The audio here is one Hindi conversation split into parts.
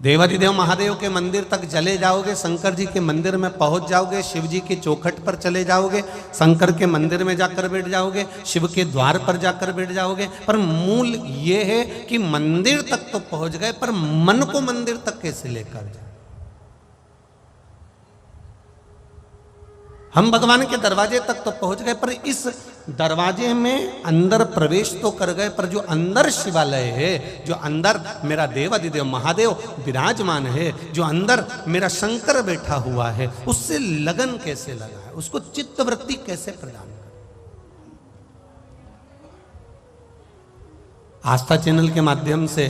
देवाधिदेव महादेव के मंदिर तक चले जाओगे, शंकर जी के मंदिर में पहुंच जाओगे, शिव जी की चौखट पर चले जाओगे, शंकर के मंदिर में जाकर बैठ जाओगे, शिव के द्वार पर जाकर बैठ जाओगे। पर मूल ये है कि मंदिर तक तो पहुंच गए, पर मन को मंदिर तक कैसे लेकर जाए। हम भगवान के दरवाजे तक तो पहुंच गए, पर इस दरवाजे में अंदर प्रवेश तो कर गए, पर जो अंदर शिवालय है, जो अंदर मेरा देवाधिदेव महादेव विराजमान है, जो अंदर मेरा शंकर बैठा हुआ है, उससे लगन कैसे लगा है, उसको चित्तवृत्ति कैसे प्रदान कर। आस्था चैनल के माध्यम से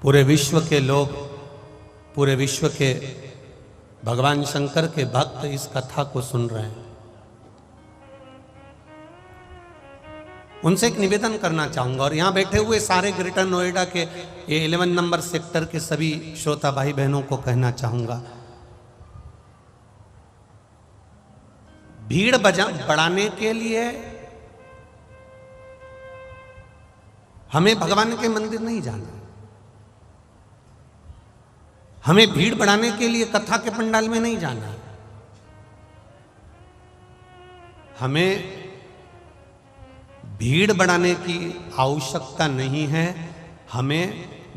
पूरे विश्व के लोग, पूरे विश्व के भगवान शंकर के भक्त इस कथा को सुन रहे हैं। उनसे एक निवेदन करना चाहूंगा, और यहां बैठे हुए सारे ग्रेटर नोएडा के ये 11 नंबर सेक्टर के सभी श्रोता भाई बहनों को कहना चाहूंगा, भीड़ बढ़ाने के लिए हमें भगवान के मंदिर नहीं जाना, हमें भीड़ बढ़ाने के लिए कथा के पंडाल में नहीं जाना, हमें भीड़ बढ़ाने की आवश्यकता नहीं है। हमें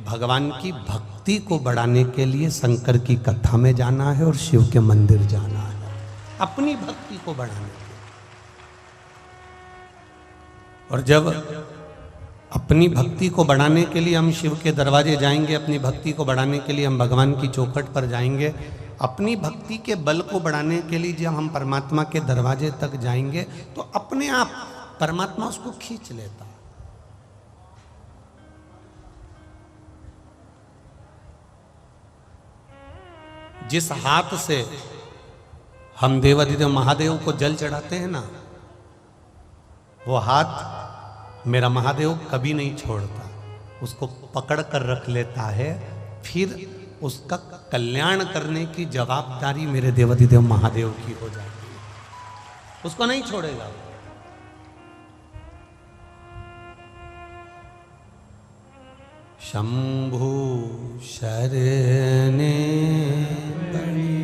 भगवान की भक्ति को बढ़ाने के लिए शंकर की कथा में जाना है और शिव के मंदिर जाना है, अपनी भक्ति को बढ़ाने के लिए। और जब अपनी भक्ति को बढ़ाने के लिए हम शिव के दरवाजे जाएंगे, अपनी भक्ति को बढ़ाने के लिए हम भगवान की चौखट पर जाएंगे, अपनी भक्ति के बल को बढ़ाने के लिए जब हम परमात्मा के दरवाजे तक जाएंगे, तो अपने आप परमात्मा उसको खींच लेता है। जिस हाथ से हम देवाधिदेव महादेव को जल चढ़ाते हैं ना, वो हाथ मेरा महादेव कभी नहीं छोड़ता, उसको पकड़ कर रख लेता है, फिर उसका कल्याण करने की जवाबदारी मेरे देवाधिदेव महादेव की हो जाती है, उसको नहीं छोड़ेगा। शंभु शरणे बड़ी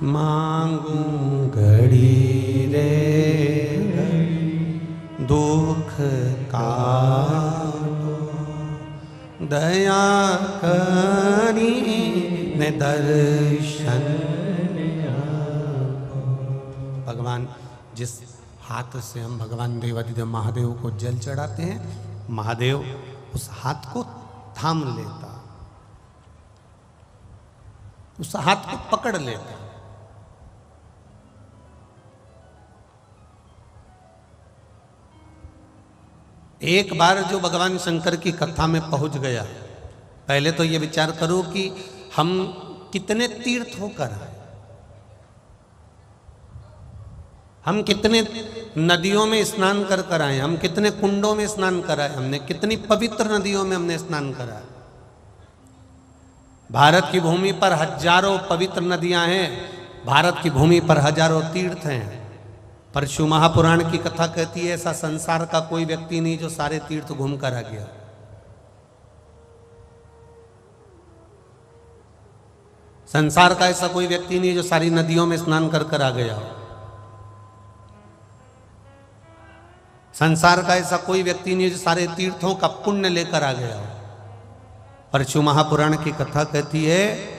मांगू घड़ी रे घड़ी, दुख काटो दया करी ने दर्शन। भगवान जिस हाथ से हम भगवान देवाधिदेव महादेव को जल चढ़ाते हैं, महादेव उस हाथ को थाम लेता, उस हाथ को पकड़ लेता। एक बार जो भगवान शंकर की कथा में पहुंच गया, पहले तो ये विचार करो कि हम कितने तीर्थ होकर आए, हम कितने नदियों में स्नान कर कर आए, हम कितने कुंडों में स्नान कराए, हमने कितनी पवित्र नदियों में हमने स्नान कराया। भारत की भूमि पर हजारों पवित्र नदियां हैं, भारत की भूमि पर हजारों तीर्थ हैं, पर शिव महापुराण की कथा कहती है ऐसा संसार का कोई व्यक्ति नहीं जो सारे तीर्थ घूम कर आ गया। संसार का ऐसा कोई व्यक्ति नहीं जो सारी नदियों में स्नान कर कर आ गया। संसार का ऐसा कोई व्यक्ति नहीं जो सारे तीर्थों का पुण्य लेकर आ गया हो। पर शिव महापुराण की कथा कहती है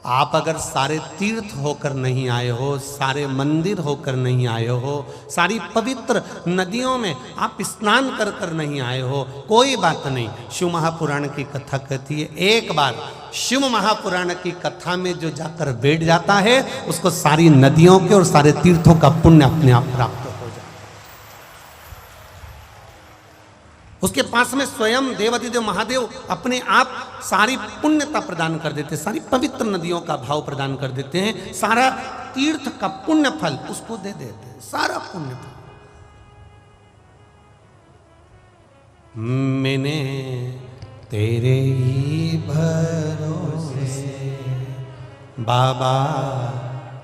आप अगर सारे तीर्थ होकर नहीं आए हो, सारे मंदिर होकर नहीं आए हो, सारी पवित्र नदियों में आप स्नान कर कर नहीं आए हो, कोई बात नहीं। शिव महापुराण की कथा कहती है एक बार शिव महापुराण की कथा में जो जाकर बैठ जाता है उसको सारी नदियों के और सारे तीर्थों का पुण्य अपने आप प्राप्त हो जाता है। उसके पास में स्वयं देवाधिदेव महादेव अपने आप सारी पुण्यता प्रदान कर देते, सारी पवित्र नदियों का भाव प्रदान कर देते हैं, सारा तीर्थ का पुण्य फल उसको दे देते हैं, सारा पुण्य फल। मैंने तेरे ही भरोसे बाबा,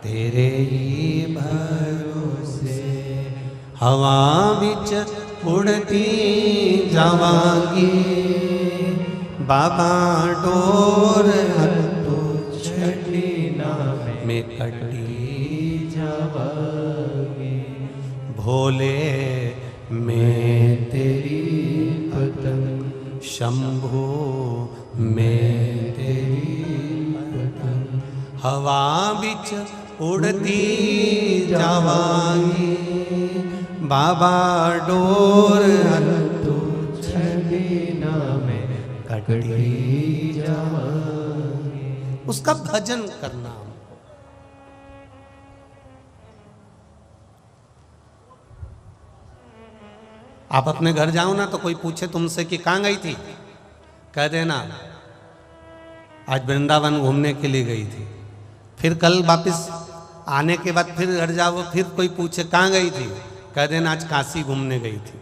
तेरे ही भरोसे हवा बिच उड़ती जावांगी, बाबा डोर में कटी जावागे, भोले में तेरी पतंग शंभू में तेरी पतंग, हवा बिच उड़ती जावांगी, बाबा डोर तो छड़ीना में कटी जावागे। उसका भजन करना। आप अपने घर जाओ ना तो कोई पूछे तुमसे कि कहाँ गई थी, कह देना आज वृंदावन घूमने के लिए गई थी। फिर कल वापस आने के बाद फिर घर जाओ, फिर कोई पूछे कहाँ गई थी, कह देना आज काशी घूमने गई थी।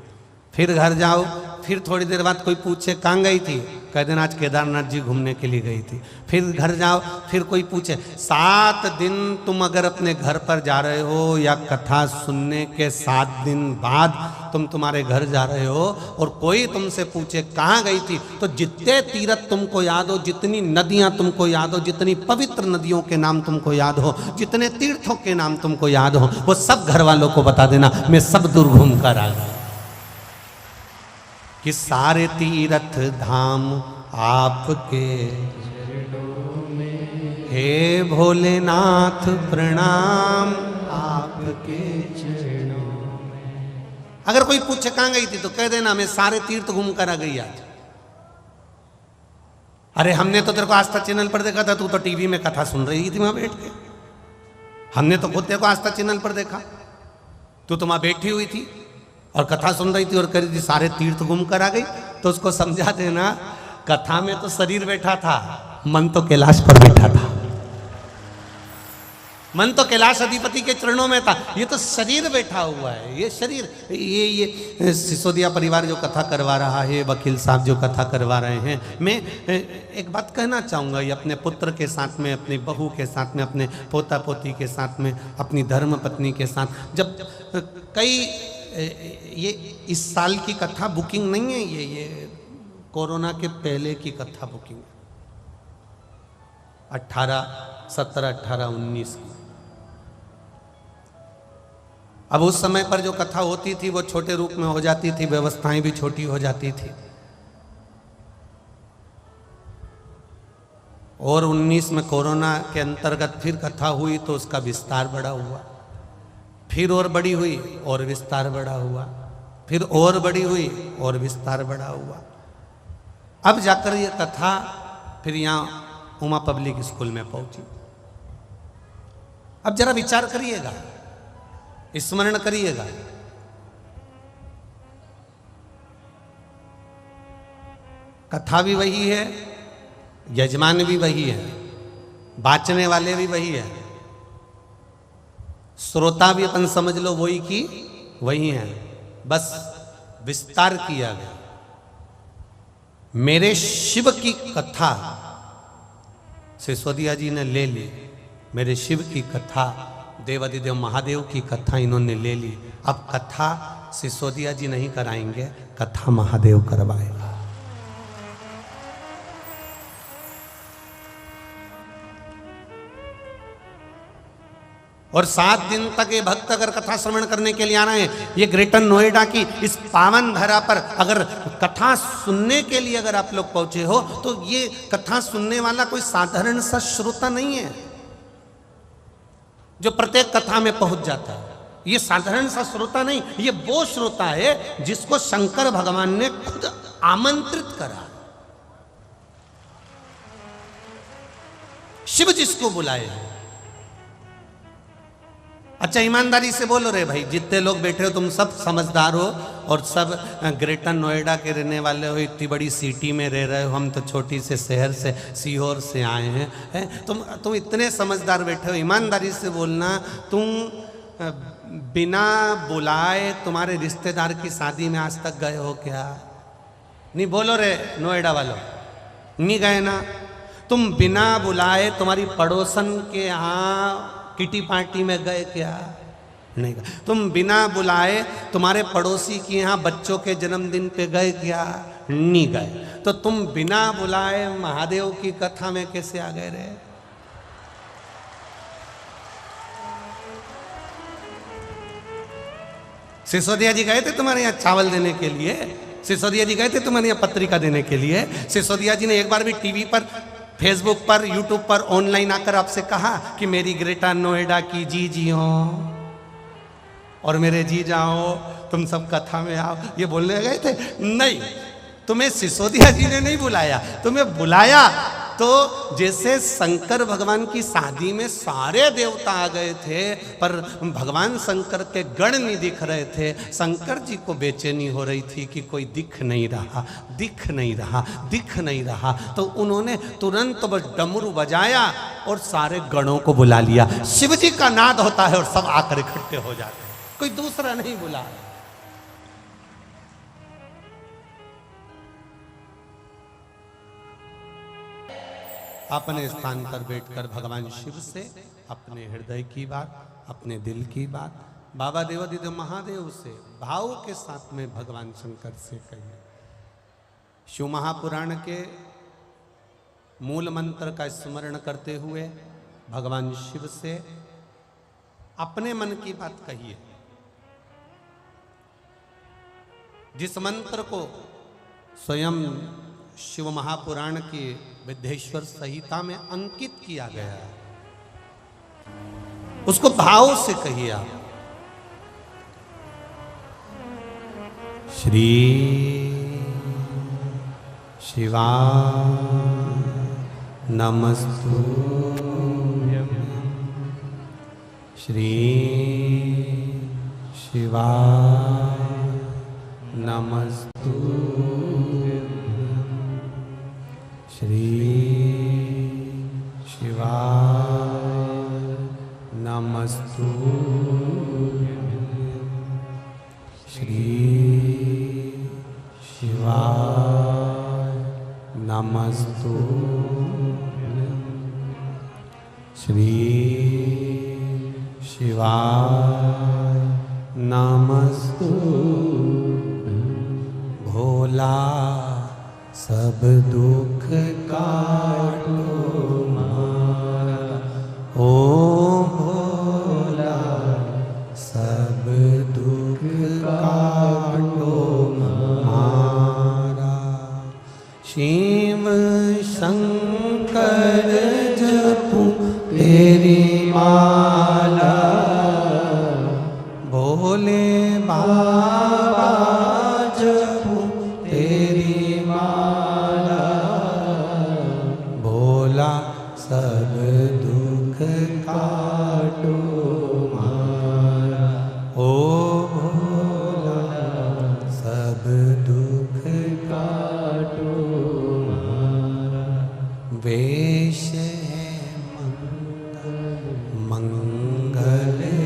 फिर घर जाओ, फिर थोड़ी देर बाद कोई पूछे कहाँ गई थी, कह देना आज केदारनाथ जी घूमने के लिए गई थी। फिर घर जाओ, फिर कोई पूछे 7 दिन तुम अगर अपने घर पर जा रहे हो या कथा सुनने के 7 दिन बाद तुम तुम्हारे घर जा रहे हो और कोई तुमसे पूछे कहाँ गई थी, तो जितने तीर्थ तुमको याद हो, जितनी नदियाँ तुमको याद हो, जितनी पवित्र नदियों के नाम तुमको याद हो, जितने तीर्थों के नाम तुमको याद हो, वो सब घर वालों को बता देना, मैं सब दूर घूम कर आ गया। कि सारे तीर्थ धाम आपके चरणों में, हे भोलेनाथ प्रणाम। आपके चरणों में। अगर कोई पूछे कहाँ गई थी तो कह देना मैं सारे तीर्थ घूम कर आ गई आज। अरे हमने तो तेरे को आस्था चैनल पर देखा था, तू तो टीवी में कथा सुन रही थी वहां बैठ के। हमने तो खुद तेरे को आस्था चैनल पर देखा, तू तो वहां बैठी हुई थी और कथा सुन रही थी और कह रही थी सारे तीर्थ घूम कर आ गई। तो उसको समझा देना कथा में तो शरीर बैठा था, मन तो कैलाश पर बैठा था। मन तो कैलाश अधिपति के चरणों में था, ये तो शरीर बैठा हुआ है। ये शरीर, ये सिसोदिया परिवार जो कथा करवा रहा है, वकील साहब जो कथा करवा रहे हैं, मैं एक बात कहना चाहूँगा। ये अपने पुत्र के साथ में, अपनी बहू के साथ में, अपने पोता पोती के साथ में, अपनी धर्म पत्नी के साथ, जब कई ये इस साल की कथा बुकिंग नहीं है, ये कोरोना के पहले की कथा बुकिंग 18, 17, 18, 19 की। अब उस समय पर जो कथा होती थी वो छोटे रूप में हो जाती थी, व्यवस्थाएं भी छोटी हो जाती थी। और 19 में कोरोना के अंतर्गत फिर कथा हुई तो उसका विस्तार बड़ा हुआ, फिर और बड़ी हुई और विस्तार बड़ा हुआ, फिर और बड़ी हुई और विस्तार बड़ा हुआ। अब जाकर ये कथा फिर यहाँ उमा पब्लिक स्कूल में पहुंची। अब जरा विचार करिएगा, स्मरण करिएगा, कथा भी वही है, यजमान भी वही है, बाचने वाले भी वही है, श्रोता भी अपन समझ लो वही की वही है, बस विस्तार किया गया। मेरे शिव की कथा सिसोदिया जी ने ले ली, मेरे शिव की कथा, देवादिदेव महादेव की कथा इन्होंने ले ली। अब कथा सिसोदिया जी नहीं कराएंगे, कथा महादेव करवाएगा। और 7 दिन तक ये भक्त अगर कथा श्रवण करने के लिए आ रहे हैं, ये ग्रेटर नोएडा की इस पावन धरा पर अगर कथा सुनने के लिए अगर आप लोग पहुंचे हो, तो ये कथा सुनने वाला कोई साधारण सा श्रोता नहीं है जो प्रत्येक कथा में पहुंच जाता है। ये साधारण सा श्रोता नहीं, ये वो श्रोता है जिसको शंकर भगवान ने खुद आमंत्रित करा। शिव जिसको बुलाए। अच्छा ईमानदारी से बोलो रे भाई, जितने लोग बैठे हो तुम सब समझदार हो और सब ग्रेटर नोएडा के रहने वाले हो, इतनी बड़ी सिटी में रह रहे हो, हम तो छोटी से शहर से सीहोर से आए हैं। तुम इतने समझदार बैठे हो, ईमानदारी से बोलना, तुम बिना बुलाए तुम्हारे रिश्तेदार की शादी में आज तक गए हो क्या? नहीं बोलो रे नोएडा वालों, नहीं गए ना? तुम बिना बुलाए तुम्हारी पड़ोसन के यहाँ किटी पार्टी में गए क्या? नहीं गए। तुम बिना बुलाए तुम्हारे पड़ोसी के यहाँ बच्चों के जन्मदिन पे गए क्या? नहीं गए। तो तुम बिना बुलाए महादेव की कथा में कैसे आ गए रे? सिसोदिया जी गए थे तुम्हारे यहाँ चावल देने के लिए, सिसोदिया जी गए थे तुम्हारे यहाँ पत्रिका देने के लिए। सिसोदिया जी ने एक बार भी टीवी पर, फेसबुक पर, यूट्यूब पर ऑनलाइन आकर आपसे कहा कि मेरी ग्रेटा नोएडा की जी हो और मेरे जी जाओ, तुम सब कथा में आओ, ये बोलने गए थे? नहीं, तुम्हें सिसोदिया जी ने नहीं बुलाया, तुम्हें बुलाया तो जैसे शंकर भगवान की शादी में सारे देवता आ गए थे पर भगवान शंकर के गण नहीं दिख रहे थे। शंकर जी को बेचैनी हो रही थी कि कोई दिख नहीं रहा, दिख नहीं रहा, दिख नहीं रहा। तो उन्होंने तुरंत बस डमरू बजाया और सारे गणों को बुला लिया। शिव जी का नाद होता है और सब आकर इकट्ठे हो जाते हैं, कोई दूसरा नहीं बुला। अपने स्थान पर बैठकर भगवान शिव से अपने हृदय की बात, अपने दिल की बात बाबा देवादिदेव महादेव से भाव के साथ में भगवान शंकर से कहिए। शिव महापुराण के मूल मंत्र का स्मरण करते हुए भगवान शिव से अपने मन की बात कहिए। जिस मंत्र को स्वयं शिव महापुराण की विद्येश्वर संहिता में अंकित किया गया है, उसको भाव से कहिए आप। श्री शिवा नमस्तुभ्यं, श्री शिवा नमस्तुभ्यं, श्री शिवाय नमस्तुभ्यं, श्री शिवाय नमस्तुभ्यं, श्री शिवाय नमस्तुभ्यं। भोला सब दुख काटो मारा, ओ भोला सब दुख काटो मारा। शिव शंकर जपूं तेरी माला, भोले बाबा जपूं तेरी माला, भोला सब दुख काटो मारा, ओ भोला सब दुख काटो मारा। वेश है मंगलकारी,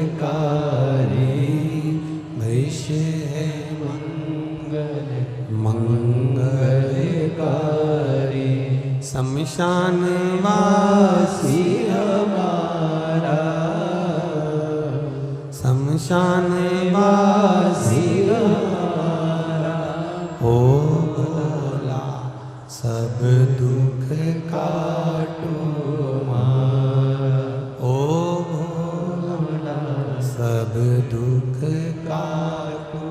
वेश है मंगलकारी, शमशान वासी हमारा, शमशान वासी हमारा, ओ भोला सब दुख काटो मारा, ओ भोला सब दुख काटो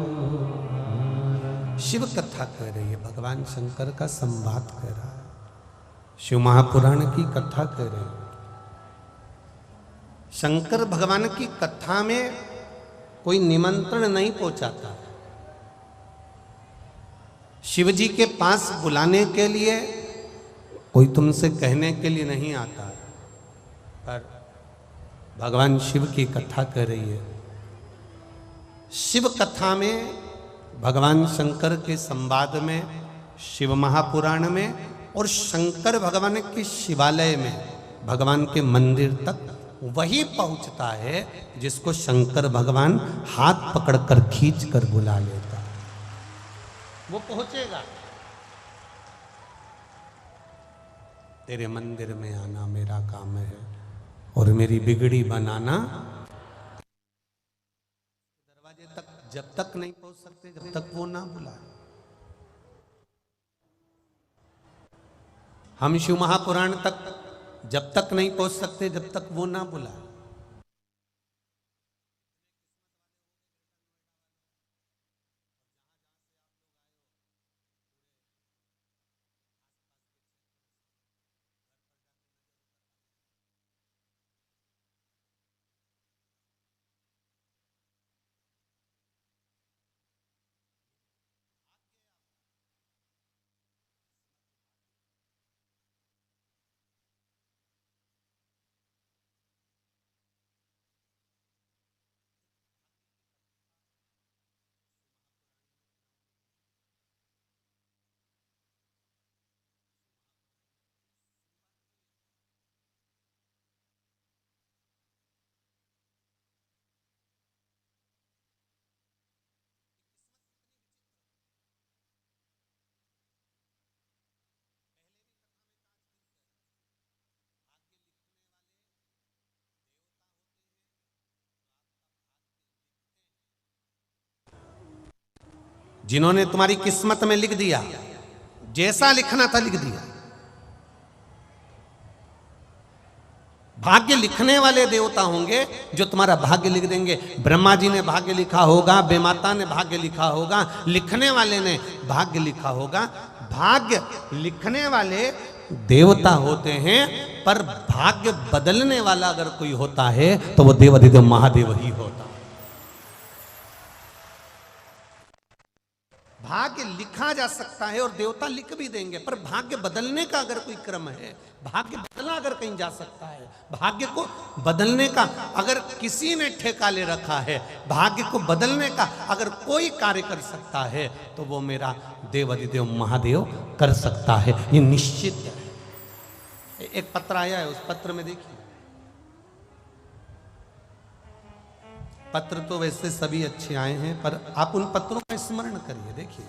मारा। शिव कथा कह रही है, भगवान शंकर का संवाद कह रहा है, शिव महापुराण की कथा कह रहे हैं। शंकर भगवान की कथा में कोई निमंत्रण नहीं पहुंचाता, शिव जी के पास बुलाने के लिए कोई तुमसे कहने के लिए नहीं आता, पर भगवान शिव की कथा कर रही है। शिव कथा में भगवान शंकर के संवाद में, शिव महापुराण में और शंकर भगवान के शिवालय में, भगवान के मंदिर तक वही पहुंचता है जिसको शंकर भगवान हाथ पकड़कर खींच कर बुला लेता, वो पहुंचेगा। तेरे मंदिर में आना मेरा काम है और मेरी बिगड़ी बनाना जब तक नहीं पहुंच सकते जब तक वो ना बुलाए। हम शिव महापुराण तक जब तक नहीं पहुंच सकते जब तक वो ना बुलाए। जिन्होंने तुम्हारी किस्मत में लिख दिया, जैसा लिखना था लिख दिया। भाग्य लिखने वाले देवता होंगे जो तुम्हारा भाग्य लिख देंगे। ब्रह्मा जी ने भाग्य लिखा होगा, बेमाता ने भाग्य लिखा होगा, लिखने वाले ने भाग्य लिखा होगा। भाग्य लिखने वाले देवता होते हैं, पर भाग्य बदलने वाला अगर कोई होता है तो वो देवाधिदेव महादेव ही होता है। भाग्य लिखा जा सकता है और देवता लिख भी देंगे, पर भाग्य बदलने का अगर कोई क्रम है, भाग्य बदला अगर कहीं जा सकता है, भाग्य को बदलने का अगर किसी ने ठेका ले रखा है, भाग्य को बदलने का अगर कोई कार्य कर सकता है तो वो मेरा देवाधिदेव महादेव कर सकता है, ये निश्चित है। एक पत्र आया है, उस पत्र में देखिए। पत्र तो वैसे सभी अच्छे आए हैं, पर आप उन पत्रों का स्मरण करिए। देखिए,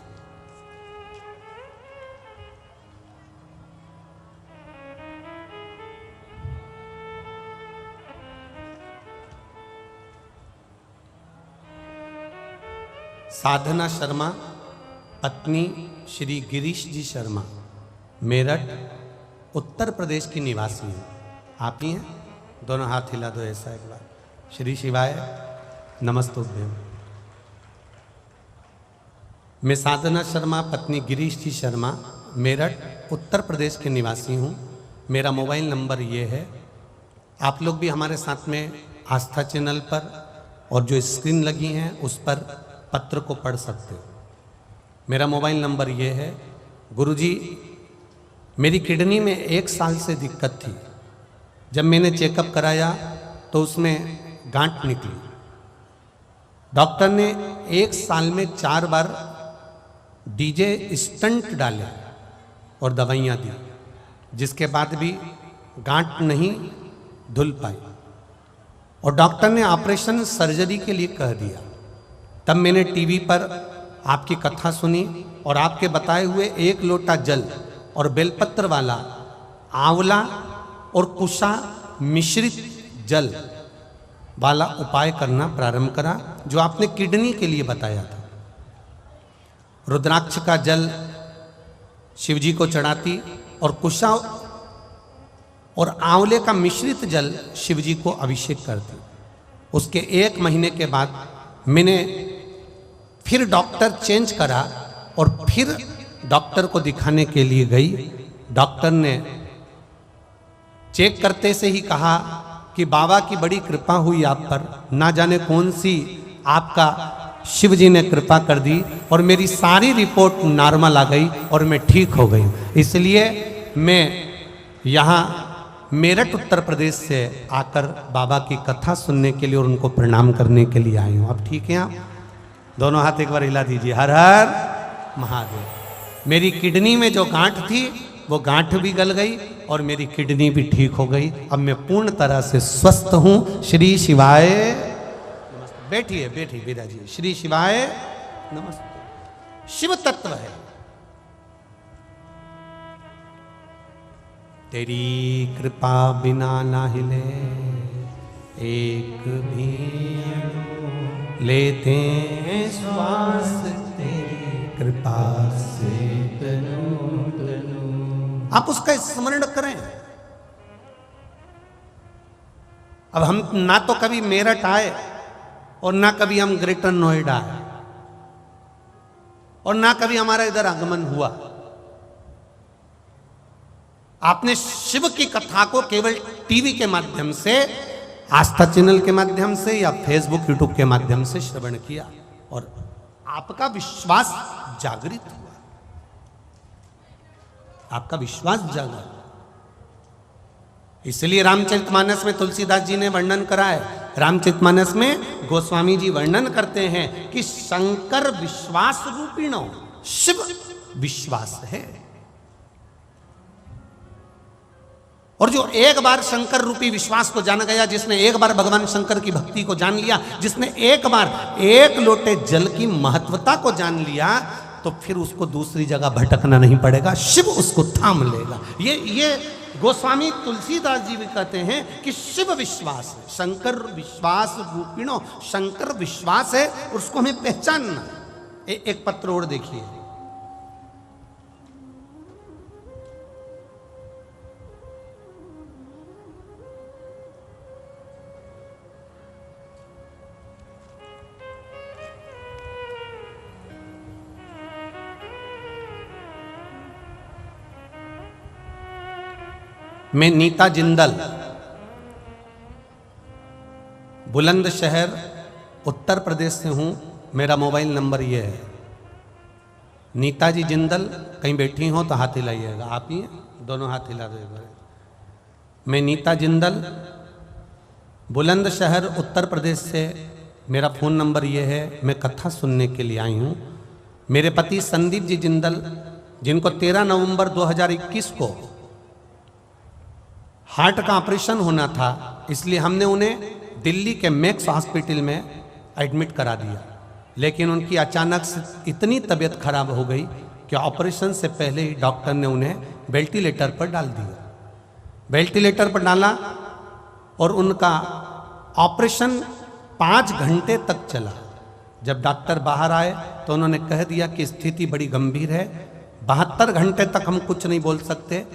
साधना शर्मा, पत्नी श्री गिरीश जी शर्मा, मेरठ उत्तर प्रदेश की निवासी हैं। आप ही हैं? दोनों हाथ हिला दो ऐसा एक बार। श्री शिवाय नमस्तुभ्यम। मैं साधना शर्मा, पत्नी गिरीश जी शर्मा, मेरठ उत्तर प्रदेश के निवासी हूँ। मेरा मोबाइल नंबर ये है। आप लोग भी हमारे साथ में आस्था चैनल पर और जो स्क्रीन लगी हैं उस पर पत्र को पढ़ सकते हो। मेरा मोबाइल नंबर ये है। गुरुजी, मेरी किडनी में 1 साल से दिक्कत थी। जब मैंने चेकअप कराया तो उसमें गांठ निकली। डॉक्टर ने 1 साल में 4 बार डीजे स्टंट डाले और दवाइयाँ दी, जिसके बाद भी गांठ नहीं धुल पाई और डॉक्टर ने ऑपरेशन सर्जरी के लिए कह दिया। तब मैंने टीवी पर आपकी कथा सुनी और आपके बताए हुए 1 लोटा जल और बेलपत्र वाला आंवला और कुशा मिश्रित जल वाला उपाय करना प्रारंभ करा, जो आपने किडनी के लिए बताया था। रुद्राक्ष का जल शिवजी को चढ़ाती और कुशा और आंवले का मिश्रित जल शिवजी को अभिषेक करती। उसके 1 महीने के बाद मैंने फिर डॉक्टर चेंज करा और फिर डॉक्टर को दिखाने के लिए गई। डॉक्टर ने चेक करते से ही कहा कि बाबा की बड़ी कृपा हुई आप पर, ना जाने कौन सी आपका शिव जी ने कृपा कर दी और मेरी सारी रिपोर्ट नॉर्मल आ गई और मैं ठीक हो गई। इसलिए मैं यहाँ मेरठ उत्तर प्रदेश से आकर बाबा की कथा सुनने के लिए और उनको प्रणाम करने के लिए आई हूँ। अब ठीक है? आप दोनों हाथ एक बार हिला दीजिए। हर हर महादेव। मेरी किडनी में जो गांठ थी वो गांठ भी गल गई और मेरी किडनी भी ठीक हो गई। अब मैं पूर्ण तरह से स्वस्थ हूँ। श्री शिवाय नमस्ते। बैठिए बैठिए विराजिए। श्री शिवाय नमस्ते। शिव तत्व है। तेरी कृपा बिना ना हिले एक भी लेते हैं श्वास तेरी कृपा से। आप उसका स्मरण करें। अब हम ना तो कभी मेरठ आए और ना कभी हम ग्रेटर नोएडा आए और ना कभी हमारा इधर आगमन हुआ। आपने शिव की कथा को केवल टीवी के माध्यम से, आस्था चैनल के माध्यम से या फेसबुक यूट्यूब के माध्यम से श्रवण किया और आपका विश्वास जागृत हुआ, आपका विश्वास जागा। इसलिए रामचरितमानस में तुलसीदास जी ने वर्णन करा है, रामचरितमानस में गोस्वामी जी वर्णन करते हैं कि शंकर विश्वास रूपिणो, शिव विश्वास है। और जो एक बार शंकर रूपी विश्वास को जान गया, जिसने एक बार भगवान शंकर की भक्ति को जान लिया, जिसने एक बार एक लोटे जल की महत्वता को जान लिया, तो फिर उसको दूसरी जगह भटकना नहीं पड़ेगा, शिव उसको थाम लेगा। ये गोस्वामी तुलसीदास जी भी कहते हैं कि शिव विश्वास है, शंकर विश्वास रूपिणो, शंकर विश्वास है, उसको हमें पहचानना। एक पत्र और देखिए, मैं नीता जिंदल, बुलंदशहर उत्तर प्रदेश से हूँ। मेरा मोबाइल नंबर ये है। नीता जी जिंदल कहीं बैठी हो तो हाथ हिलाइएगा। आप ही दोनों हाथ हिला दो। मैं नीता जिंदल, बुलंदशहर उत्तर प्रदेश से, मेरा फ़ोन नंबर ये है। मैं कथा सुनने के लिए आई हूँ। मेरे पति संदीप जी जिंदल, जिनको 13 नवंबर 2021 को हार्ट का ऑपरेशन होना था, इसलिए हमने उन्हें दिल्ली के मैक्स हॉस्पिटल में एडमिट करा दिया। लेकिन उनकी अचानक से इतनी तबीयत खराब हो गई कि ऑपरेशन से पहले ही डॉक्टर ने उन्हें वेंटिलेटर पर डाल दिया। वेंटिलेटर पर डाला और उनका ऑपरेशन 5 घंटे तक चला। जब डॉक्टर बाहर आए तो उन्होंने कह दिया कि स्थिति बड़ी गंभीर है, 72 घंटे तक हम कुछ नहीं बोल सकते,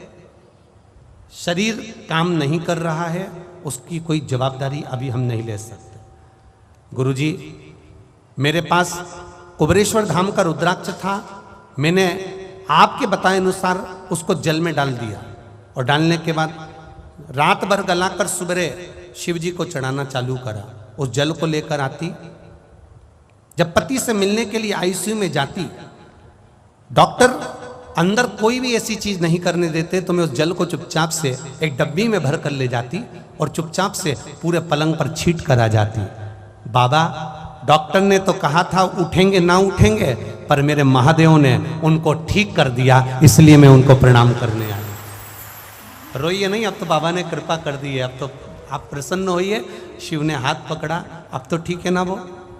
शरीर काम नहीं कर रहा है, उसकी कोई जवाबदारी अभी हम नहीं ले सकते। गुरुजी, मेरे पास कुबरेश्वर धाम का रुद्राक्ष था। मैंने आपके बताए अनुसार उसको जल में डाल दिया और डालने के बाद रात भर गलाकर सुबह शिव जी को चढ़ाना चालू करा। उस जल को लेकर आती, जब पति से मिलने के लिए आईसीयू में जाती, डॉक्टर अंदर कोई भी ऐसी चीज नहीं करने देते, तो मैं उस जल को चुपचाप से एक डब्बी में भर कर ले जाती और चुपचाप से पूरे पलंग पर छीट कर आ जाती। बाबा, डॉक्टर ने तो कहा था उठेंगे ना उठेंगे, पर मेरे महादेव ने उनको ठीक कर दिया, इसलिए मैं उनको प्रणाम करने आई। रोइए नहीं, अब तो बाबा ने कृपा कर दी है, अब तो आप प्रसन्न होइए। शिव ने हाथ पकड़ा, अब तो ठीक है ना वो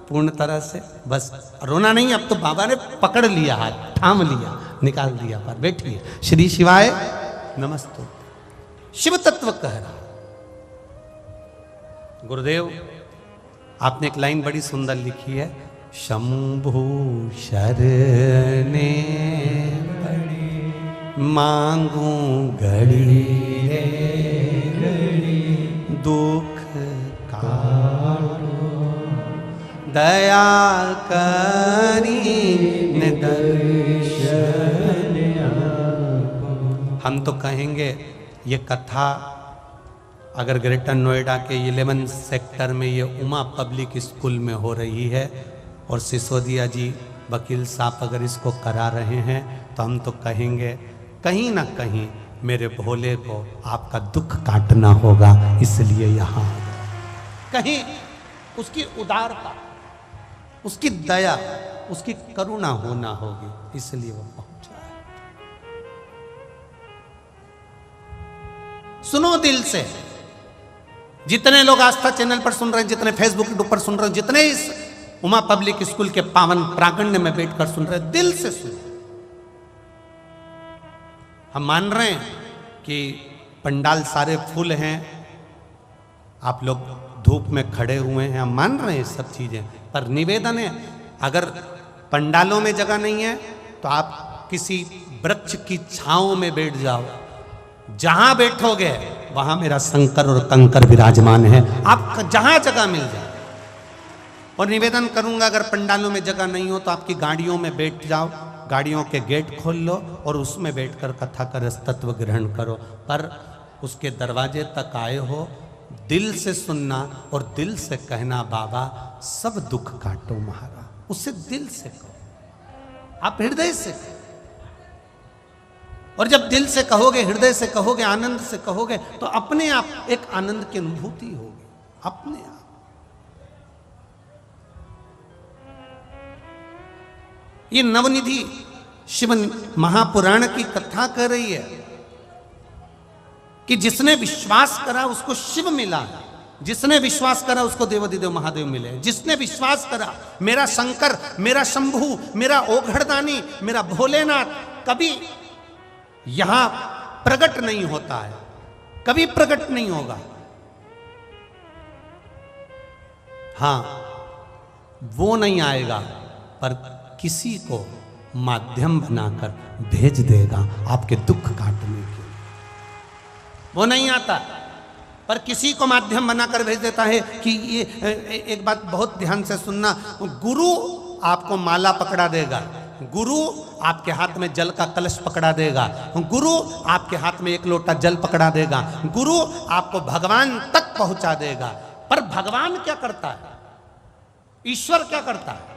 पूर्ण तरह से, बस रोना नहीं, अब तो बाबा ने पकड़ लिया, हाथ थाम लिया, निकाल दिया। पर बैठिए। श्री शिवाय नमस्तु। शिव तत्व कह रहा गुरुदेव, आपने एक लाइन बड़ी सुंदर लिखी है, शंभु शरणे पड़ी मांगू घड़ी रे घड़ी, दुख काटो दया करी दर्शन। हम तो कहेंगे ये कथा अगर ग्रेटर नोएडा के 11 सेक्टर में ये उमा पब्लिक स्कूल में हो रही है और सिसोदिया जी वकील साहब अगर इसको करा रहे हैं, तो हम तो कहेंगे कहीं ना कहीं मेरे भोले को आपका दुख काटना होगा, इसलिए यहाँ कहीं उसकी उदारता, उसकी दया, उसकी करुणा होना होगी, इसलिए वो पहुंचा है। सुनो दिल से, जितने लोग आस्था चैनल पर सुन रहे हैं, जितने फेसबुक यूट्यूब पर सुन रहे हैं, जितने इस उमा पब्लिक स्कूल के पावन प्रांगण में बैठकर सुन रहे हैं, दिल से सुनो। हम मान रहे हैं कि पंडाल सारे फूल हैं, आप लोग धूप में खड़े हुए हैं, हम मान रहे हैं सब चीजें, पर निवेदन है, अगर पंडालों में जगह नहीं है तो आप किसी वृक्ष की छांव में बैठ जाओ, जहां बैठोगे वहां मेरा शंकर और कंकर विराजमान है, आप जहां जगह मिल जाए। और निवेदन करूंगा, अगर पंडालों में जगह नहीं हो तो आपकी गाड़ियों में बैठ जाओ, गाड़ियों के गेट खोल लो और उसमें बैठकर कथा का रस तत्व ग्रहण करो। पर उसके दरवाजे तक आए हो, दिल से सुनना और दिल से कहना, बाबा सब दुख काटो महाराज, उससे दिल से कहो, आप हृदय से कहो। और जब दिल से कहोगे, हृदय से कहोगे, आनंद से कहोगे, तो अपने आप एक आनंद की अनुभूति होगी, अपने आप। ये नवनिधि शिव महापुराण की कथा कर रही है कि जिसने विश्वास करा उसको शिव मिला, जिसने विश्वास करा उसको देवाधिदेव महादेव मिले, जिसने विश्वास करा मेरा शंकर, मेरा शंभू, मेरा ओघड़दानी, मेरा भोलेनाथ कभी यहां प्रकट नहीं होता है, कभी प्रकट नहीं होगा। हां, वो नहीं आएगा, पर किसी को माध्यम बनाकर भेज देगा आपके दुख काटने के। वो नहीं आता, पर किसी को माध्यम बनाकर भेज देता है कि ये एक बात बहुत ध्यान से सुनना, गुरु आपको माला पकड़ा देगा, गुरु आपके हाथ में जल का कलश पकड़ा देगा, गुरु आपके हाथ में एक लोटा जल पकड़ा देगा, गुरु आपको भगवान तक पहुंचा देगा। पर भगवान क्या करता है, ईश्वर क्या करता है?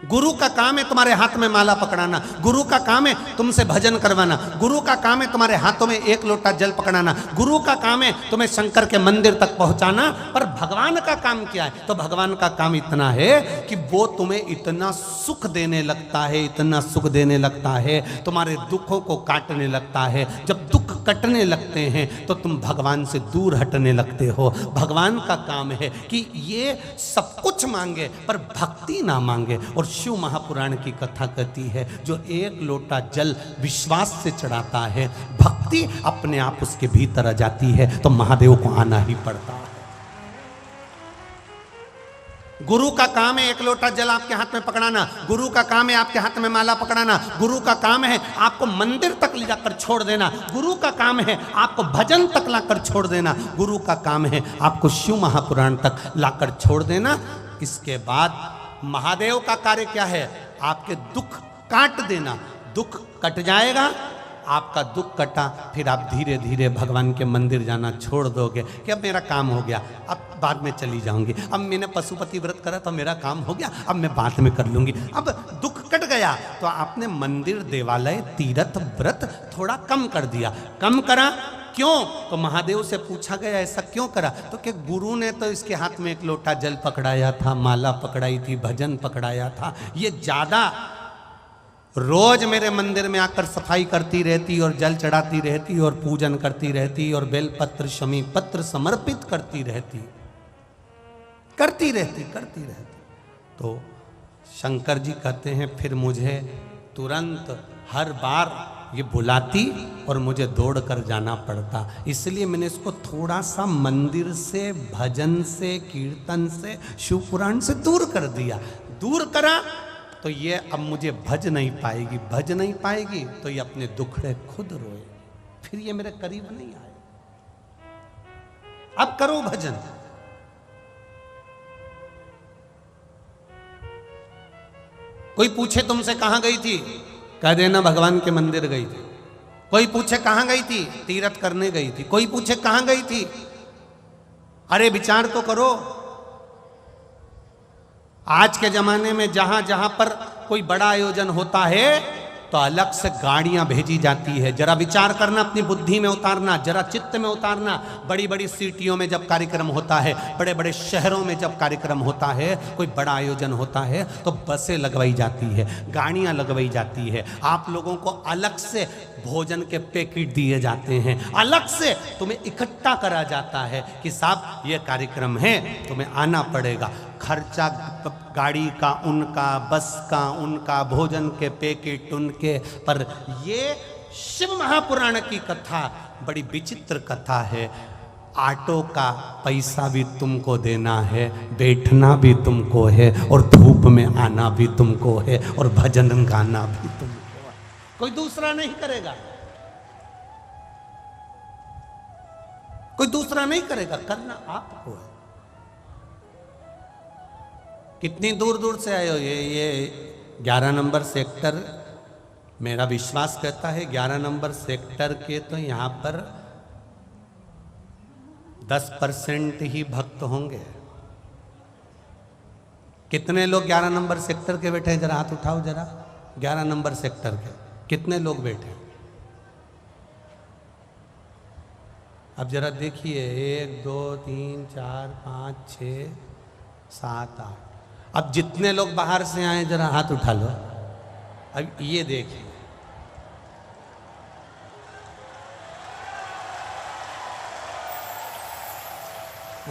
गुरु का काम है तुम्हारे हाथ में माला पकड़ाना, गुरु का काम है तुमसे भजन करवाना, गुरु का काम है तुम्हारे हाथों में एक लोटा जल पकड़ाना, गुरु का काम है तुम्हें शंकर के मंदिर तक पहुंचाना। पर भगवान का काम क्या है? तो भगवान का काम इतना है कि वो तुम्हें इतना सुख देने लगता है, इतना सुख देने लगता है, तुम्हारे दुखों को काटने लगता है। जब दुख कटने लगते हैं तो तुम भगवान से दूर हटने लगते हो। भगवान का काम है कि ये सब कुछ मांगे पर भक्ति ना मांगे। और शिव महापुराण की कथा कहती है, जो एक लोटा जल विश्वास से चढ़ाता है, भक्ति अपने आप उसके भीतर आ जाती है, तो महादेव को आना ही पड़ता है। गुरु का काम है एक लोटा जल आपके हाथ में पकड़ाना, गुरु का काम है आपके हाथ में माला पकड़ाना, गुरु का काम है आपको मंदिर तक ले जाकर छोड़ देना, गुरु का काम है आपको भजन तक लाकर छोड़ देना, गुरु का काम है आपको शिव महापुराण तक लाकर छोड़ देना। इसके बाद महादेव का कार्य क्या है? आपके दुख काट देना। दुख कट जाएगा, आपका दुख कटा, फिर आप धीरे धीरे भगवान के मंदिर जाना छोड़ दोगे कि अब मेरा काम हो गया, अब बाद में चली जाऊंगी, अब मैंने पशुपति व्रत करा तो मेरा काम हो गया, अब मैं बाद में कर लूंगी। अब दुख कट गया तो आपने मंदिर, देवालय, तीर्थ, व्रत थोड़ा कम कर दिया। कम करा क्यों? तो महादेव से पूछा गया ऐसा क्यों करा? तो कि गुरु ने तो इसके हाथ में एक लोटा जल पकड़ाया था, माला पकड़ाई थी, भजन पकड़ाया था, ये ज्यादा रोज मेरे मंदिर में आकर सफाई करती रहती और जल चढ़ाती रहती और पूजन करती रहती और बेलपत्र, शमी पत्र समर्पित करती रहती। तो शंकर जी कहते हैं फिर मुझे तुरंत हर बार ये बुलाती और मुझे दौड़ कर जाना पड़ता। इसलिए मैंने इसको थोड़ा सा मंदिर से, भजन से, कीर्तन से, शिव पुराण से दूर कर दिया। दूर करा तो ये अब मुझे भज नहीं पाएगी, भज नहीं पाएगी तो ये अपने दुखड़े खुद रोए, फिर ये मेरे करीब नहीं आए। अब करो भजन। कोई पूछे तुमसे कहां गई थी, कह देना भगवान के मंदिर गई थी। कोई पूछे कहां गई थी, तीर्थ करने गई थी। कोई पूछे कहां गई थी, अरे विचार तो करो। आज के जमाने में जहां जहां पर कोई बड़ा आयोजन होता है तो अलग से गाड़ियां भेजी जाती है। जरा विचार करना, अपनी बुद्धि में उतारना, जरा चित्त में उतारना। बड़ी बड़ी सिटियों में जब कार्यक्रम होता है, बड़े बड़े शहरों में जब कार्यक्रम होता है, कोई बड़ा आयोजन होता है तो बसें लगवाई जाती है, गाड़ियां लगवाई जाती है। आप लोगों को अलग से भोजन के पैकेट दिए जाते हैं, अलग से तुम्हें इकट्ठा करा जाता है कि साहब ये कार्यक्रम है, तुम्हें आना पड़ेगा। खर्चा गाड़ी का उनका, बस का उनका, भोजन के पैकेट उनके। पर ये शिव महापुराण की कथा बड़ी विचित्र कथा है। ऑटो का पैसा भी तुमको देना है, बैठना भी तुमको है, और धूप में आना भी तुमको है, और भजन गाना भी तुमको है। कोई दूसरा नहीं करेगा, कोई दूसरा नहीं करेगा, करना आपको है। कितनी दूर दूर से आए हो। ये 11 नंबर सेक्टर, मेरा विश्वास कहता है 11 नंबर सेक्टर के तो यहाँ पर 10% ही भक्त होंगे। कितने लोग 11 नंबर सेक्टर के बैठे हैं? जरा हाथ उठाओ जरा। 11 नंबर सेक्टर के कितने लोग बैठे हैं? अब जरा देखिए, 1 2 3 4 5 6 7 8। अब जितने लोग बाहर से आए जरा हाथ उठा लो। अब ये देखिए,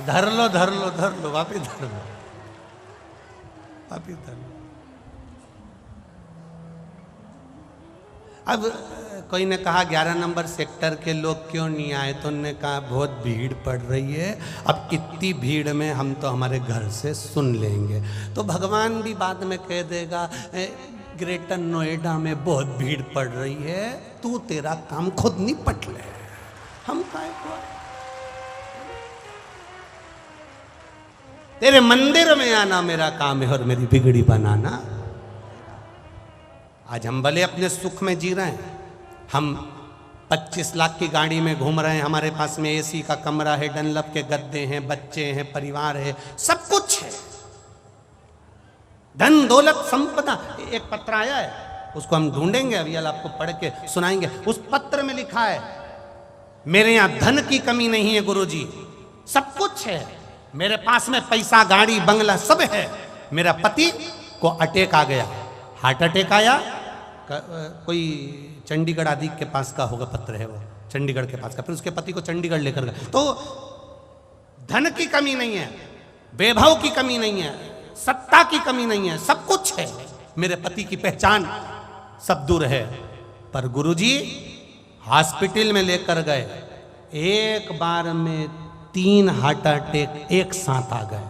धर लो धर लो धर लो, वापिस धर लो, वापिस धर लो। अब कोई ने कहा 11 नंबर सेक्टर के लोग क्यों नहीं आए? तो उन्होंने कहा बहुत भीड़ पड़ रही है। अब इतनी भीड़ में हम तो हमारे घर से सुन लेंगे। तो भगवान भी बाद में कह देगा ग्रेटर नोएडा में बहुत भीड़ पड़ रही है, तू तेरा काम खुद निपट ले, हम काहे को? तेरे मंदिर में आना मेरा काम है और मेरी बिगड़ी बनाना। आज हम भले अपने सुख में जी रहे हैं, हम 25 लाख की गाड़ी में घूम रहे हैं, हमारे पास में एसी का कमरा है, डनलप के गद्दे हैं, बच्चे हैं, परिवार है, सब कुछ है, धन दौलत संपदा। एक पत्र आया है, उसको हम ढूंढेंगे, अभी आपको पढ़ के सुनाएंगे। उस पत्र में लिखा है, मेरे यहां धन की कमी नहीं है गुरुजी, सब कुछ है, मेरे पास में पैसा, गाड़ी, बंगला सब है। मेरा पति को अटैक आ गया, हार्ट अटैक आया, कोई चंडीगढ़ आदि के पास का होगा पत्र है वो, चंडीगढ़ के पास का। फिर उसके पति को चंडीगढ़ लेकर गए। तो धन की कमी नहीं है, वैभव की कमी नहीं है, सत्ता की कमी नहीं है, सब कुछ है। मेरे पति की पहचान सब दूर है। पर गुरुजी हॉस्पिटल में लेकर गए, एक बार में 3 हार्ट अटैक एक साथ आ गए।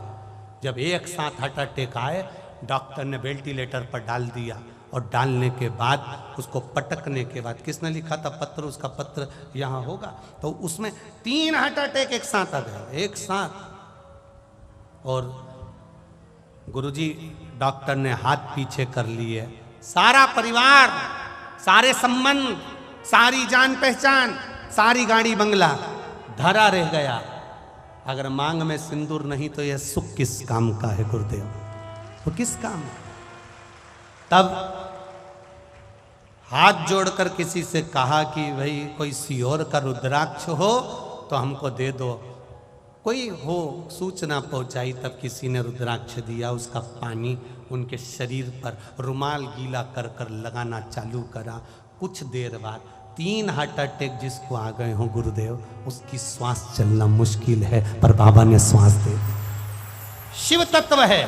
जब एक साथ हार्ट अटैक आए, डॉक्टर ने वेंटिलेटर पर डाल दिया, और डालने के बाद उसको पटकने के बाद, किसने लिखा था पत्र, उसका पत्र यहाँ होगा, तो उसमें 3 हार्ट अटैक एक साथ आ गए, एक साथ। और गुरुजी डॉक्टर ने हाथ पीछे कर लिए, सारा परिवार, सारे संबंध, सारी जान पहचान, सारी गाड़ी बंगला धरा रह गया। अगर मांग में सिंदूर नहीं तो यह सुख किस काम का है गुरुदेव? वो किस काम है? तब हाथ जोड़कर किसी से कहा कि भाई कोई सियोर का रुद्राक्ष हो तो हमको दे दो। कोई हो सूचना पहुंचाई, तब किसी ने रुद्राक्ष दिया, उसका पानी उनके शरीर पर रुमाल गीला कर कर लगाना चालू करा। कुछ देर बाद 3 हार्ट अटैक जिसको आ गए हों गुरुदेव, उसकी श्वास चलना मुश्किल है, पर बाबा ने श्वास दे दी। शिव तत्व है,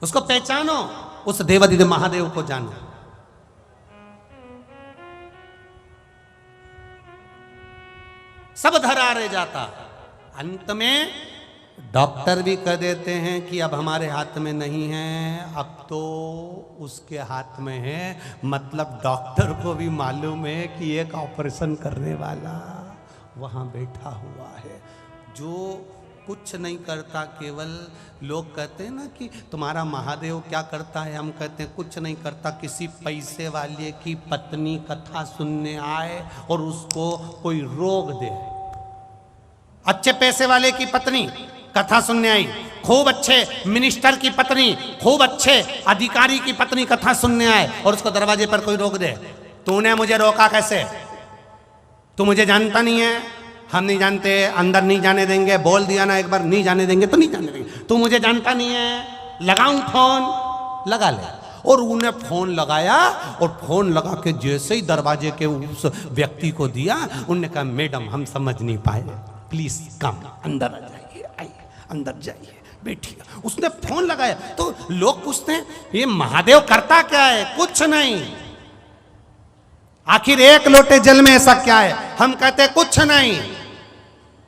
उसको पहचानो, उस देवादिदेव महादेव को जानो। सब धरा रह जाता। अंत में डॉक्टर भी कह देते हैं कि अब हमारे हाथ में नहीं है, अब तो उसके हाथ में है। मतलब डॉक्टर को भी मालूम है कि एक ऑपरेशन करने वाला वहां बैठा हुआ है जो कुछ नहीं करता। केवल लोग कहते हैं ना कि तुम्हारा महादेव क्या करता है, हम कहते हैं कुछ नहीं करता। किसी पैसे वाले की पत्नी कथा सुनने आए और उसको कोई रोग दे, अच्छे पैसे वाले की पत्नी कथा सुनने आई, खूब अच्छे मिनिस्टर की पत्नी, खूब अच्छे अधिकारी की पत्नी कथा सुनने आए, और उसको दरवाजे पर कोई रोक दे, तूने मुझे रोका कैसे? तू मुझे जानता नहीं है? हम नहीं जानते, अंदर नहीं जाने देंगे, बोल दिया ना एक बार, नहीं जाने देंगे तो नहीं जाने देंगे। तू मुझे जानता नहीं है, लगाऊं फोन? लगा ले। और उन्हें फोन लगाया, और फोन लगा के जैसे ही दरवाजे के उस व्यक्ति को दिया, उन्होंने कहा मैडम हम समझ नहीं पाए, प्लीज कम, अंदर आ जाइए, आइए अंदर जाइए, बैठिए। उसने फोन लगाया तो लोग पूछते हैं ये महादेव करता क्या है? कुछ नहीं, आखिर एक लोटे जल में ऐसा क्या है? हम कहते कुछ नहीं।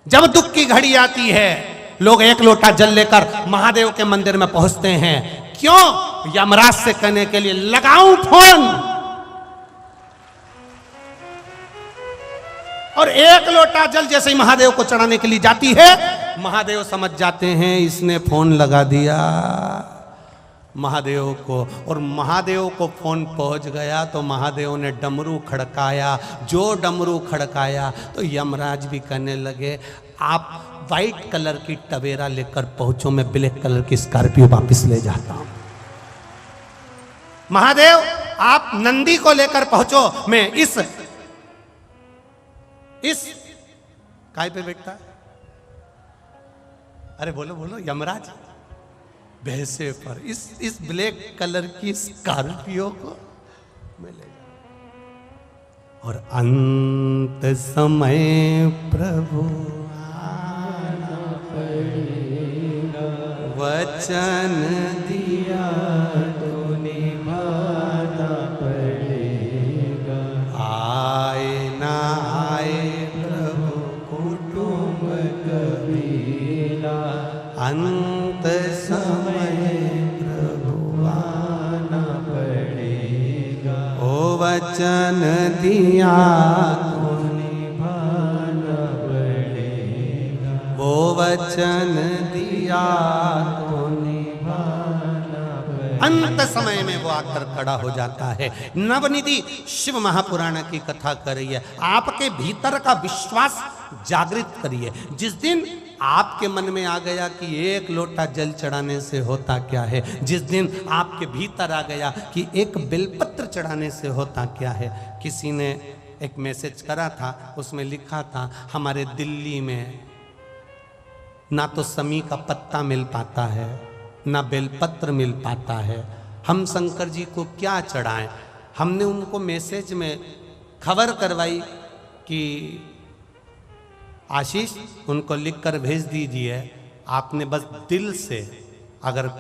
जब दुख की घड़ी आती है लोग एक लोटा जल लेकर महादेव के मंदिर में पहुंचते हैं। क्यों? यमराज से कहने के लिए लगाऊं फोन। और एक लोटा जल जैसे ही महादेव को चढ़ाने के लिए जाती है, महादेव समझ जाते हैं इसने फोन लगा दिया महादेव को। और महादेव को फोन पहुंच गया तो महादेव ने डमरू खड़काया। जो डमरू खड़काया तो यमराज भी कहने लगे आप व्हाइट कलर की टवेरा लेकर पहुंचो, मैं ब्लैक कलर की स्कॉर्पियो वापस ले जाता हूं। महादेव आप नंदी को लेकर पहुंचो, मैं इस काय पे बैठता है? अरे बोलो बोलो यमराज, भैंसे पर इस ब्लैक कलर की स्कॉर्पियो को मैं ले जाऊं। और अंत समय प्रभु आना पड़ेगा, वचन दिया तो निभाना पड़ेगा। आए ना आए प्रभु कुटुंब कबीला, अंत समय प्रभु आना पड़ेगा। ओ वचन दिया तो निभाना पड़ेगा, वो वचन दिया तो निभाना पड़ेगा। अंत समय में वो आकर खड़ा हो जाता है। नवनिधि शिव महापुराण की कथा कर रही है। आपके भीतर का विश्वास जागृत करिए। जिस दिन आपके मन में आ गया कि एक लोटा जल चढ़ाने से होता क्या है, जिस दिन आपके भीतर आ गया कि एक बेलपत्र चढ़ाने से होता क्या है। किसी ने एक मैसेज करा था, उसमें लिखा था हमारे दिल्ली में ना तो समी का पत्ता मिल पाता है, ना बेलपत्र मिल पाता है, हम शंकर जी को क्या चढ़ाएं। हमने उनको मैसेज में खबर करवाई कि आशीष उनको लिखकर भेज दीजिए। आपने बस दिल से अगर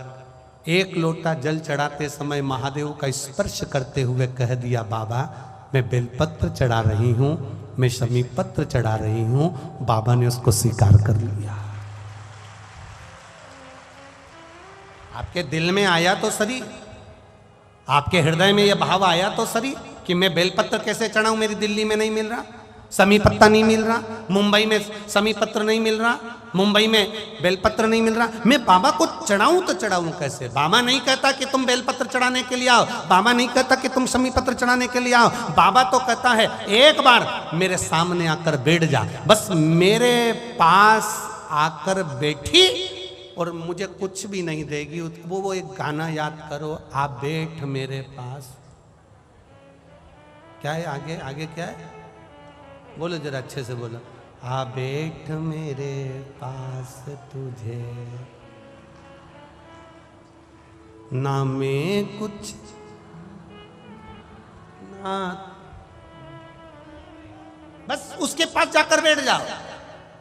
एक लोटा जल चढ़ाते समय महादेव का स्पर्श करते हुए कह दिया बाबा मैं बेलपत्र चढ़ा रही हूँ, मैं शमी पत्र चढ़ा रही हूँ, बाबा ने उसको स्वीकार कर लिया। आपके दिल में आया तो सही, आपके हृदय में यह भाव आया तो सही कि मैं बेलपत्र कैसे चढ़ाऊं, मेरी दिल्ली में नहीं मिल रहा, समी पत्ता नहीं मिल रहा, मुंबई में समी पत्र नहीं मिल रहा, मुंबई में बेलपत्र नहीं मिल रहा, मैं बाबा को चढ़ाऊं तो चढ़ाऊं कैसे। बाबा नहीं कहता कि तुम बेलपत्र चढ़ाने के लिए आओ, बाबा नहीं कहता कि तुम समी पत्र चढ़ाने के लिए आओ। बाबा तो कहता है एक बार मेरे सामने आकर बैठ जा, बस मेरे पास आकर बैठी और मुझे कुछ भी नहीं देगी। वो एक गाना याद करो, आप बैठ मेरे पास। क्या है आगे, आगे क्या है बोलो जरा अच्छे से बोलो। आ बैठ मेरे पास तुझे ना मैं कुछ ना, बस उसके पास जाकर बैठ जाओ।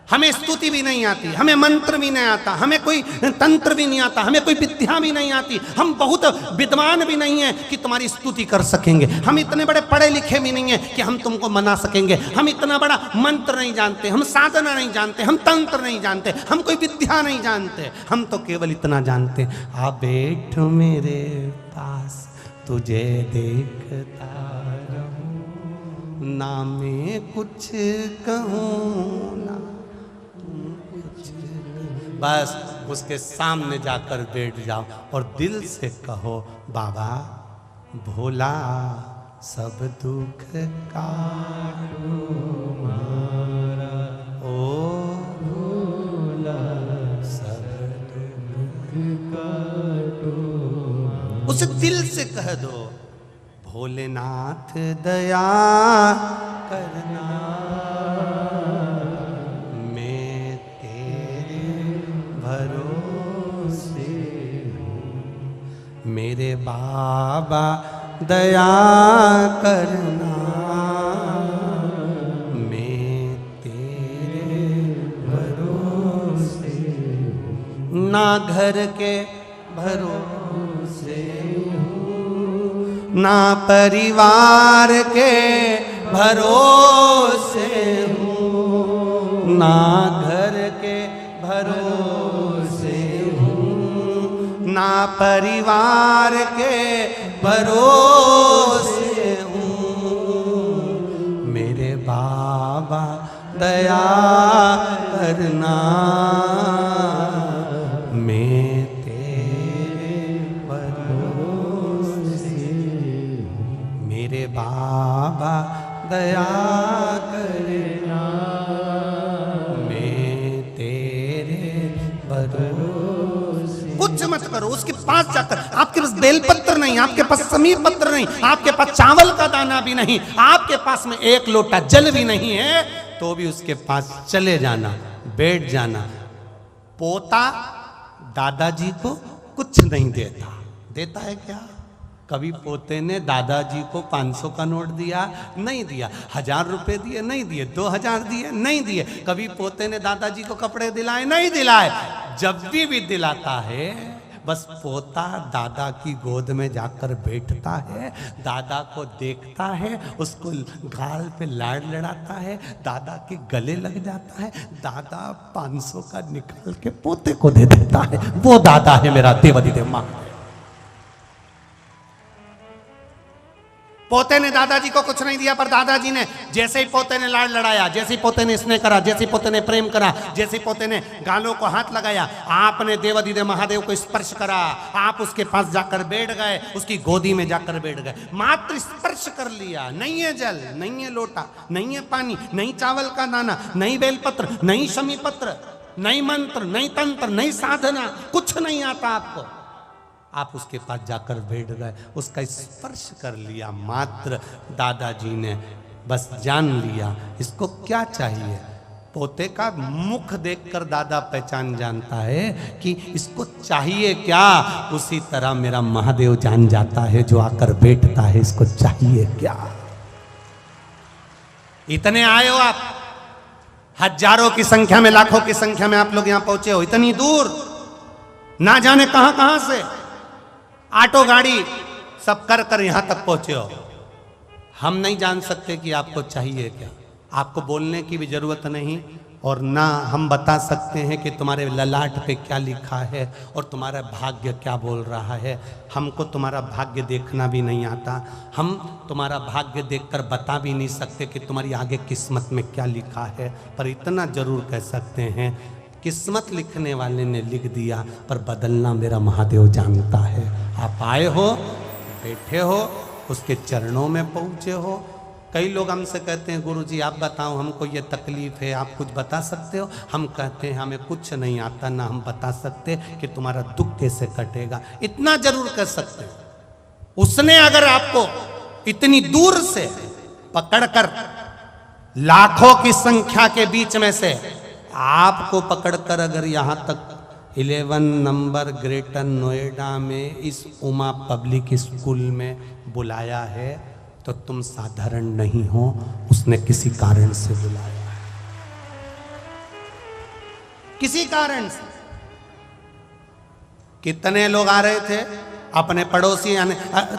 हमें स्तुति भी नहीं आती, हमें मंत्र भी नहीं आता, हमें कोई तंत्र भी नहीं आता, हमें कोई विद्या भी नहीं आती, हम बहुत विद्वान भी नहीं है कि तुम्हारी स्तुति कर सकेंगे, हम इतने बड़े पढ़े लिखे भी नहीं है कि हम तुमको मना सकेंगे, हम इतना बड़ा मंत्र नहीं जानते, हम साधना नहीं जानते, हम तंत्र नहीं जानते, हम कोई विद्या नहीं जानते, हम तो केवल इतना जानते आ बैठ मेरे पास तुझे देखता रहूं, ना मैं कुछ कहूं ना बस उसके सामने जाकर बैठ जाओ और दिल से कहो बाबा भोला सब दुख काटो मारा, ओ भोला सब दुख काटो। उसे दिल से कह दो भोलेनाथ दया करना, मेरे बाबा दया करना, मैं तेरे भरोसे ना घर के भरोसे हूँ, ना परिवार के भरोसे हूँ, ना घर के भरोसे हूँ, ना परिवार के भरोसे हूँ। मेरे बाबा दया करना, मैं तेरे भरोसे हूँ। मेरे बाबा दया करना, मैं तेरे भरोसे। कुछ मत करो, उसके पास जाकर, आपके पास बेलपत्र नहीं, आपके पास समीर पत्र नहीं, आपके पास चावल का दाना भी नहीं, आपके पास में एक लोटा जल भी नहीं है, तो भी उसके पास चले जाना, बैठ जाना। पोता दादाजी को कुछ नहीं देता, देता है क्या? कभी पोते ने दादाजी को 500 का नोट दिया? नहीं दिया। 1000 रुपए दिए? नहीं दिए। 2000 दिए? नहीं दिए। कभी पोते ने दादाजी को कपड़े दिलाए? नहीं दिलाए। जब भी दिलाता है, बस पोता दादा की गोद में जाकर बैठता है, दादा को देखता है, उसको गाल पे लाड़ लड़ाता है, दादा के गले लग जाता है, दादा 500 का निकाल के पोते को दे देता है। वो दादा है मेरा देवाधिदेव मां। पोते ने दादाजी को कुछ नहीं दिया, पर दादाजी ने जैसे ही पोते ने लाड़ लड़ाया, जैसे ही पोते ने स्नेह करा, जैसे ही पोते ने प्रेम करा, जैसे ही पोते ने गालों को हाथ लगाया, आपने देवाधिदेव महादेव को स्पर्श करा, आप उसके पास जाकर बैठ गए, उसकी गोदी में जाकर बैठ गए, मात्र स्पर्श कर लिया। नहीं है जल, नहीं है लोटा, नहीं है पानी, नहीं चावल का दाना, नहीं बेलपत्र, नहीं शमी पत्र, नहीं मंत्र, नहीं तंत्र, नहीं साधना, कुछ नहीं आता आपको। आप उसके पास जाकर बैठ गए, उसका स्पर्श कर लिया मात्र। दादाजी ने बस जान लिया इसको क्या चाहिए। पोते का मुख देखकर दादा पहचान जानता है कि इसको चाहिए क्या। उसी तरह मेरा महादेव जान जाता है, जो आकर बैठता है, इसको चाहिए क्या। इतने आए हो आप, हजारों की संख्या में, लाखों की संख्या में आप लोग यहां पहुंचे हो, इतनी दूर, ना जाने कहां कहां से ऑटो गाड़ी सब कर कर यहां तक पहुंचे हो। हम नहीं जान सकते कि आपको चाहिए क्या। आपको बोलने की भी जरूरत नहीं, और ना हम बता सकते हैं कि तुम्हारे ललाट पे क्या लिखा है और तुम्हारा भाग्य क्या बोल रहा है। हमको तुम्हारा भाग्य देखना भी नहीं आता, हम तुम्हारा भाग्य देखकर बता भी नहीं सकते कि तुम्हारी आगे किस्मत में क्या लिखा है। पर इतना जरूर कह सकते हैं, किस्मत लिखने वाले ने लिख दिया, पर बदलना मेरा महादेव जानता है। आप आए हो, बैठे हो, उसके चरणों में पहुँचे हो। कई लोग हमसे कहते हैं, गुरुजी आप बताओ, हमको ये तकलीफ है, आप कुछ बता सकते हो? हम कहते हैं हमें कुछ नहीं आता, ना हम बता सकते कि तुम्हारा दुख कैसे कटेगा। इतना जरूर कह सकते हैं, उसने अगर आपको इतनी दूर से पकड़कर, लाखों की संख्या के बीच में से आपको पकड़कर अगर यहाँ तक 11 नंबर ग्रेटर नोएडा में इस उमा पब्लिक स्कूल में बुलाया है, तो तुम साधारण नहीं हो, उसने किसी कारण से बुलाया है, किसी कारण से। कितने लोग आ रहे थे अपने पड़ोसी, यानी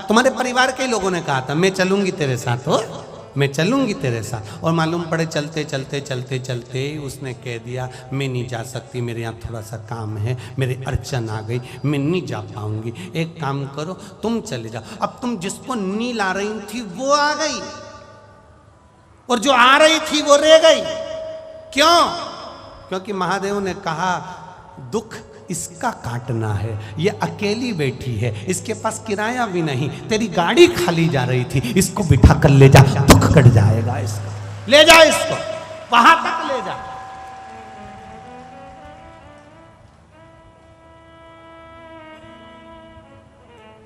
तुम्हारे परिवार के लोगों ने कहा था मैं चलूंगी तेरे साथ, हो मैं चलूंगी तेरे साथ, और मालूम पड़े चलते चलते चलते चलते उसने कह दिया मैं नहीं जा सकती, मेरे यहाँ थोड़ा सा काम है, मेरे अड़चन आ गई, मैं नहीं जा पाऊंगी, एक काम करो तुम चले जाओ। अब तुम जिसको नहीं ला रही थी वो आ गई, और जो आ रही थी वो रह गई। क्यों? क्योंकि महादेव ने कहा दुख इसका काटना है, ये अकेली बैठी है, इसके पास किराया भी नहीं, तेरी गाड़ी खाली जा रही थी, इसको बिठा कर ले जा, दुख कट जाएगा इसका, ले जा इसको, वहां तक ले जा।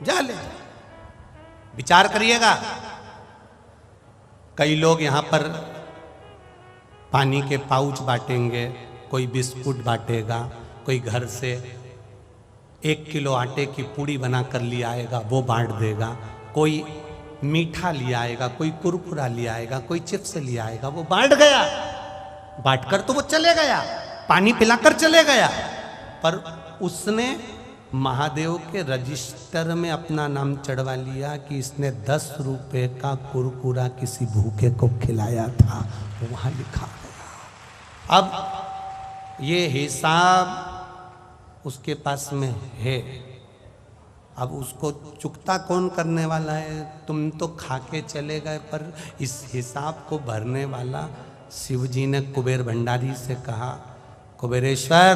जा ले, विचार करिएगा। कई लोग यहां पर पानी के पाउच बांटेंगे, कोई बिस्कुट बांटेगा, कोई घर से 1 किलो आटे की पूड़ी बनाकर ले आएगा, वो बांट देगा, कोई मीठा ले आएगा, कोई कुरकुरा ले आएगा, कोई चिप्स ले आएगा, वो बांट गया, बांट कर तो वो चले गया, पानी पिलाकर चले गया, पर उसने महादेव के रजिस्टर में अपना नाम चढ़वा लिया कि इसने 10 रुपए का कुरकुरा किसी भूखे को खिलाया था, वहां लिखा गया। अब ये हिसाब उसके पास में है, अब उसको चुकता कौन करने वाला है? तुम तो खा के चले गए, पर इस हिसाब को भरने वाला शिव जी ने कुबेर भंडारी से कहा, कुबेरेश्वर,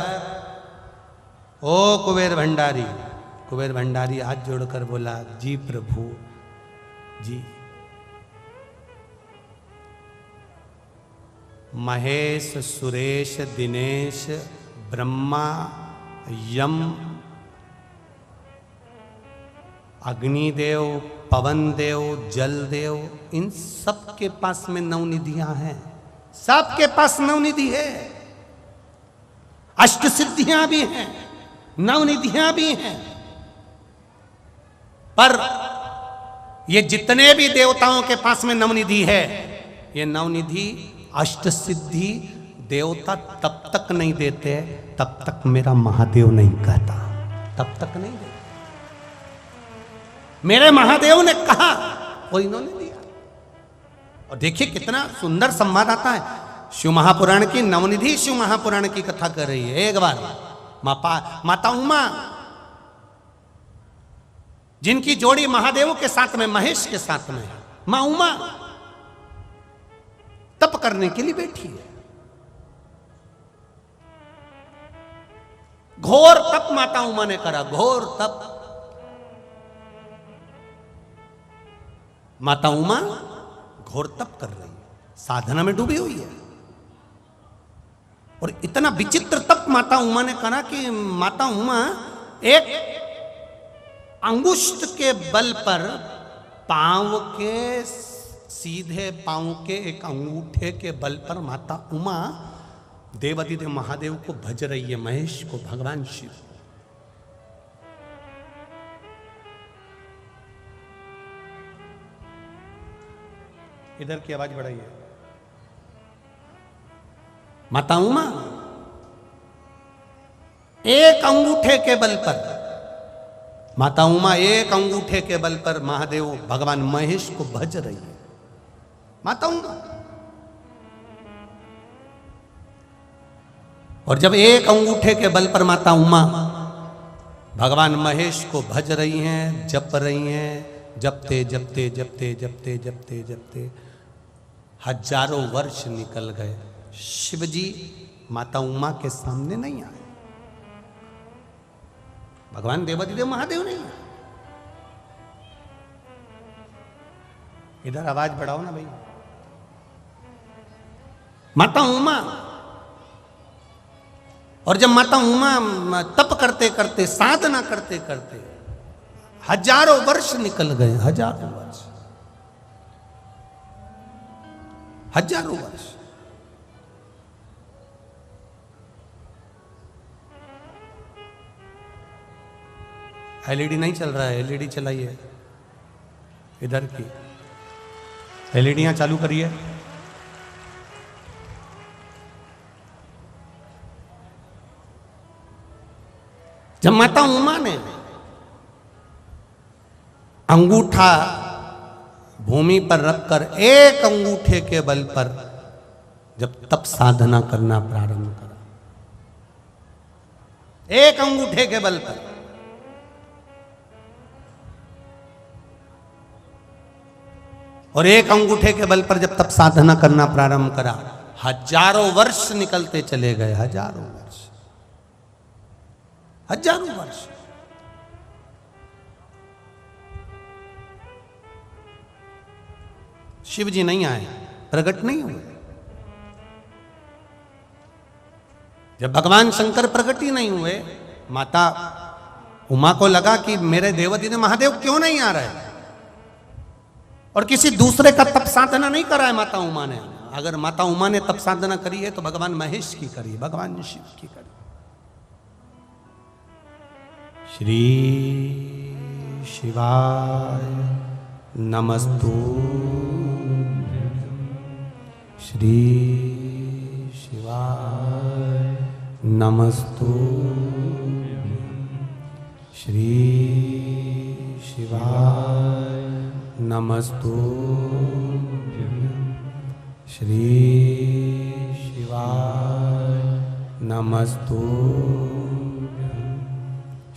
ओ कुबेर भंडारी। कुबेर भंडारी हाथ जोड़कर बोला, जी प्रभु जी। महेश, सुरेश, दिनेश, ब्रह्मा, यम, अग्निदेव, पवन देव, जल देव, इन सब के पास में नवनिधियां हैं। सबके पास नवनिधि है, अष्ट सिद्धियां भी हैं, नवनिधियां भी हैं। पर ये जितने भी देवताओं के पास में नवनिधि है, ये नवनिधि अष्ट सिद्धि देवता तब तक नहीं देते तब तक मेरा महादेव नहीं कहता, तब तक नहीं देते। मेरे महादेव ने कहा, वो इन्होंने दिया। और देखिए कितना सुंदर संवाद आता है। शिव महापुराण की नवनिधि शिव महापुराण की कथा कर रही है। एक बार माता उमा, जिनकी जोड़ी महादेव के साथ में, महेश के साथ में, मां उमा तप करने के लिए बैठी है। घोर तप माता उमा ने करा, घोर तप। माता उमा घोर तप कर रही है, साधना में डूबी हुई है। और इतना विचित्र तप माता उमा ने करा कि माता उमा एक अंगुष्ठ के बल पर, पांव के, सीधे पांव के एक अंगूठे के बल पर माता उमा देवाधिदेव महादेव को भज रही है, महेश को, भगवान शिव। इधर की आवाज बढ़ाइए। माता उमा एक अंगूठे के बल पर, माता उमा एक अंगूठे के बल पर महादेव भगवान महेश को भज रही है, माता उमा। और जब एक अंगूठे के बल पर माता उमा भगवान महेश को भज रही हैं, जप रही हैं, जपते जपते जपते जपते जपते जपते हजारों वर्ष निकल गए। शिवजी माता उमा के सामने नहीं आए, भगवान देवाधिदेव महादेव नहीं आए। इधर आवाज बढ़ाओ ना भाई। माता उमा, और जब माता उमा तप करते करते, साधना करते करते हजारों वर्ष निकल गए, हजारों वर्ष, हजारों वर्ष। एलईडी नहीं चल रहा है, एलईडी चलाइए। इधर की एलईडियां चालू करिए। जब माता उमा ने अंगूठा भूमि पर रखकर एक अंगूठे के बल पर जब तप साधना करना प्रारंभ करा, एक अंगूठे के बल पर, और एक अंगूठे के बल पर जब तप साधना करना प्रारंभ करा, हजारों वर्ष निकलते चले गए, हजारों वर्ष, हजारों वर्ष। शिव जी नहीं आए, प्रकट नहीं हुए। जब भगवान शंकर प्रकट ही नहीं हुए, माता उमा को लगा कि मेरे देवाधिदेव महादेव क्यों नहीं आ रहे, और किसी दूसरे का तप साधना नहीं करा है माता उमा ने। अगर माता उमा ने तप साधना करी है तो भगवान महेश की करी, भगवान शिव की करी। श्री शिवाय नमस्तु, श्री शिवाय नमस्तु, श्री शिवाय नमस्तुभ्यं। श्री शिवाय नमस्तुभ्यं।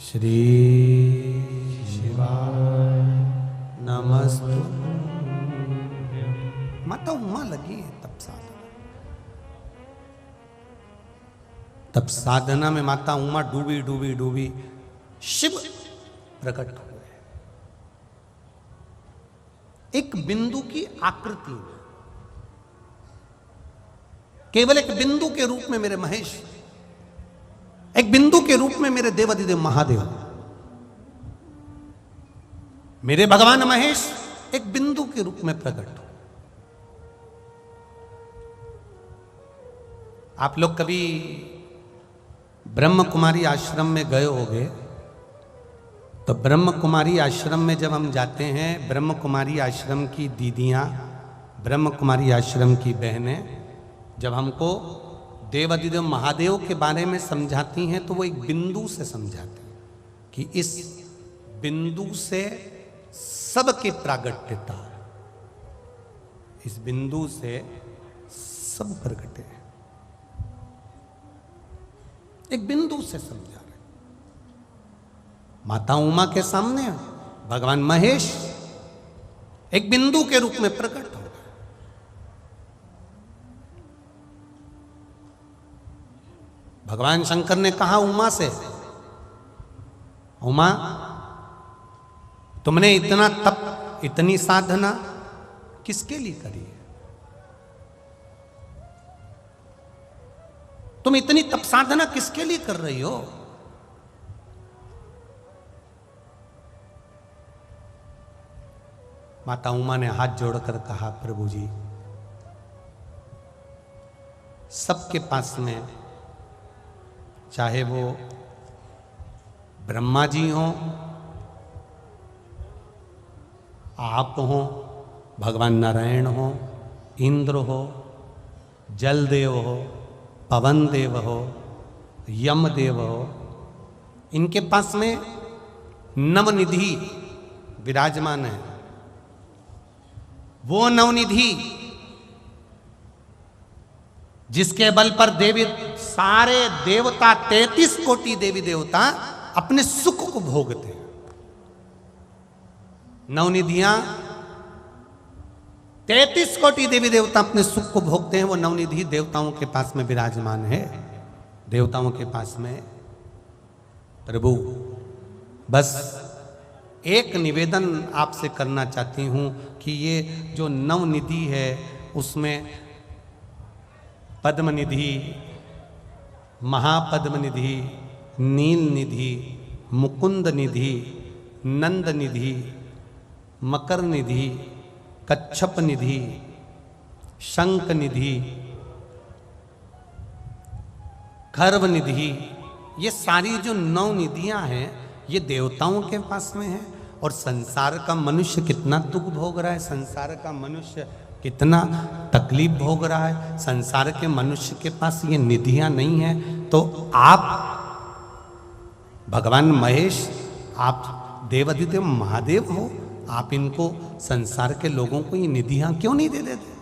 श्री शिवाय नमस्तुभ्यं। माता उमा लगी है तब साधना में माता उमा डूबी डूबी डूबी शिव प्रकट हुए। एक बिंदु की आकृति में, केवल एक बिंदु के रूप में मेरे महेश, एक बिंदु के रूप में मेरे देवाधिदेव महादेव, मेरे भगवान महेश एक बिंदु के रूप में प्रकट हो। आप लोग कभी ब्रह्म कुमारी आश्रम में गए होंगे, तो ब्रह्म कुमारी आश्रम में जब हम जाते हैं, ब्रह्म कुमारी आश्रम की दीदियाँ, ब्रह्म कुमारी आश्रम की बहनें जब हमको देवाधिदेव महादेव के बारे में समझाती हैं, तो वो एक बिंदु से समझाती हैं कि इस बिंदु से सबकी प्रागट्यता, इस बिंदु से सब प्रगटे हैं। एक बिंदु से समझा रहे। माता उमा के सामने भगवान महेश एक बिंदु के रूप में प्रकट हो गए। भगवान शंकर ने कहा उमा से, उमा तुमने इतना तप, इतनी साधना किसके लिए करी है? तुम इतनी तप साधना किसके लिए कर रही हो? माता उमा ने हाथ जोड़कर कहा, प्रभु जी, सबके पास में, चाहे वो ब्रह्मा जी हो, आप हो, भगवान नारायण हो, इंद्र हो, जलदेव हो, पवन देव हो, यम देव हो, इनके पास में नवनिधि विराजमान है। वो नवनिधि जिसके बल पर देवी, सारे देवता, 33 कोटि देवी देवता अपने सुख को भोगते हैं। नवनिधियां 33 कोटि देवी देवता अपने सुख को भोगते हैं। वो नवनिधि देवताओं के पास में विराजमान है। देवताओं के पास में प्रभु, बस एक निवेदन आपसे करना चाहती हूं कि ये जो नवनिधि है उसमें पद्मनिधि, महापद्मनिधि, नील निधि, मुकुंद निधि, नंद निधि, मकर निधि, कच्छप निधि, शंख निधि, खर्व निधि, ये सारी जो 9 निधियां हैं ये देवताओं के पास में है। और संसार का मनुष्य कितना दुख भोग रहा है, संसार का मनुष्य कितना तकलीफ भोग रहा है। संसार के मनुष्य के पास ये निधियां नहीं है, तो आप भगवान महेश, आप देवाधिदेव महादेव हो, आप इनको, संसार के लोगों को ये निधियां क्यों नहीं दे देते?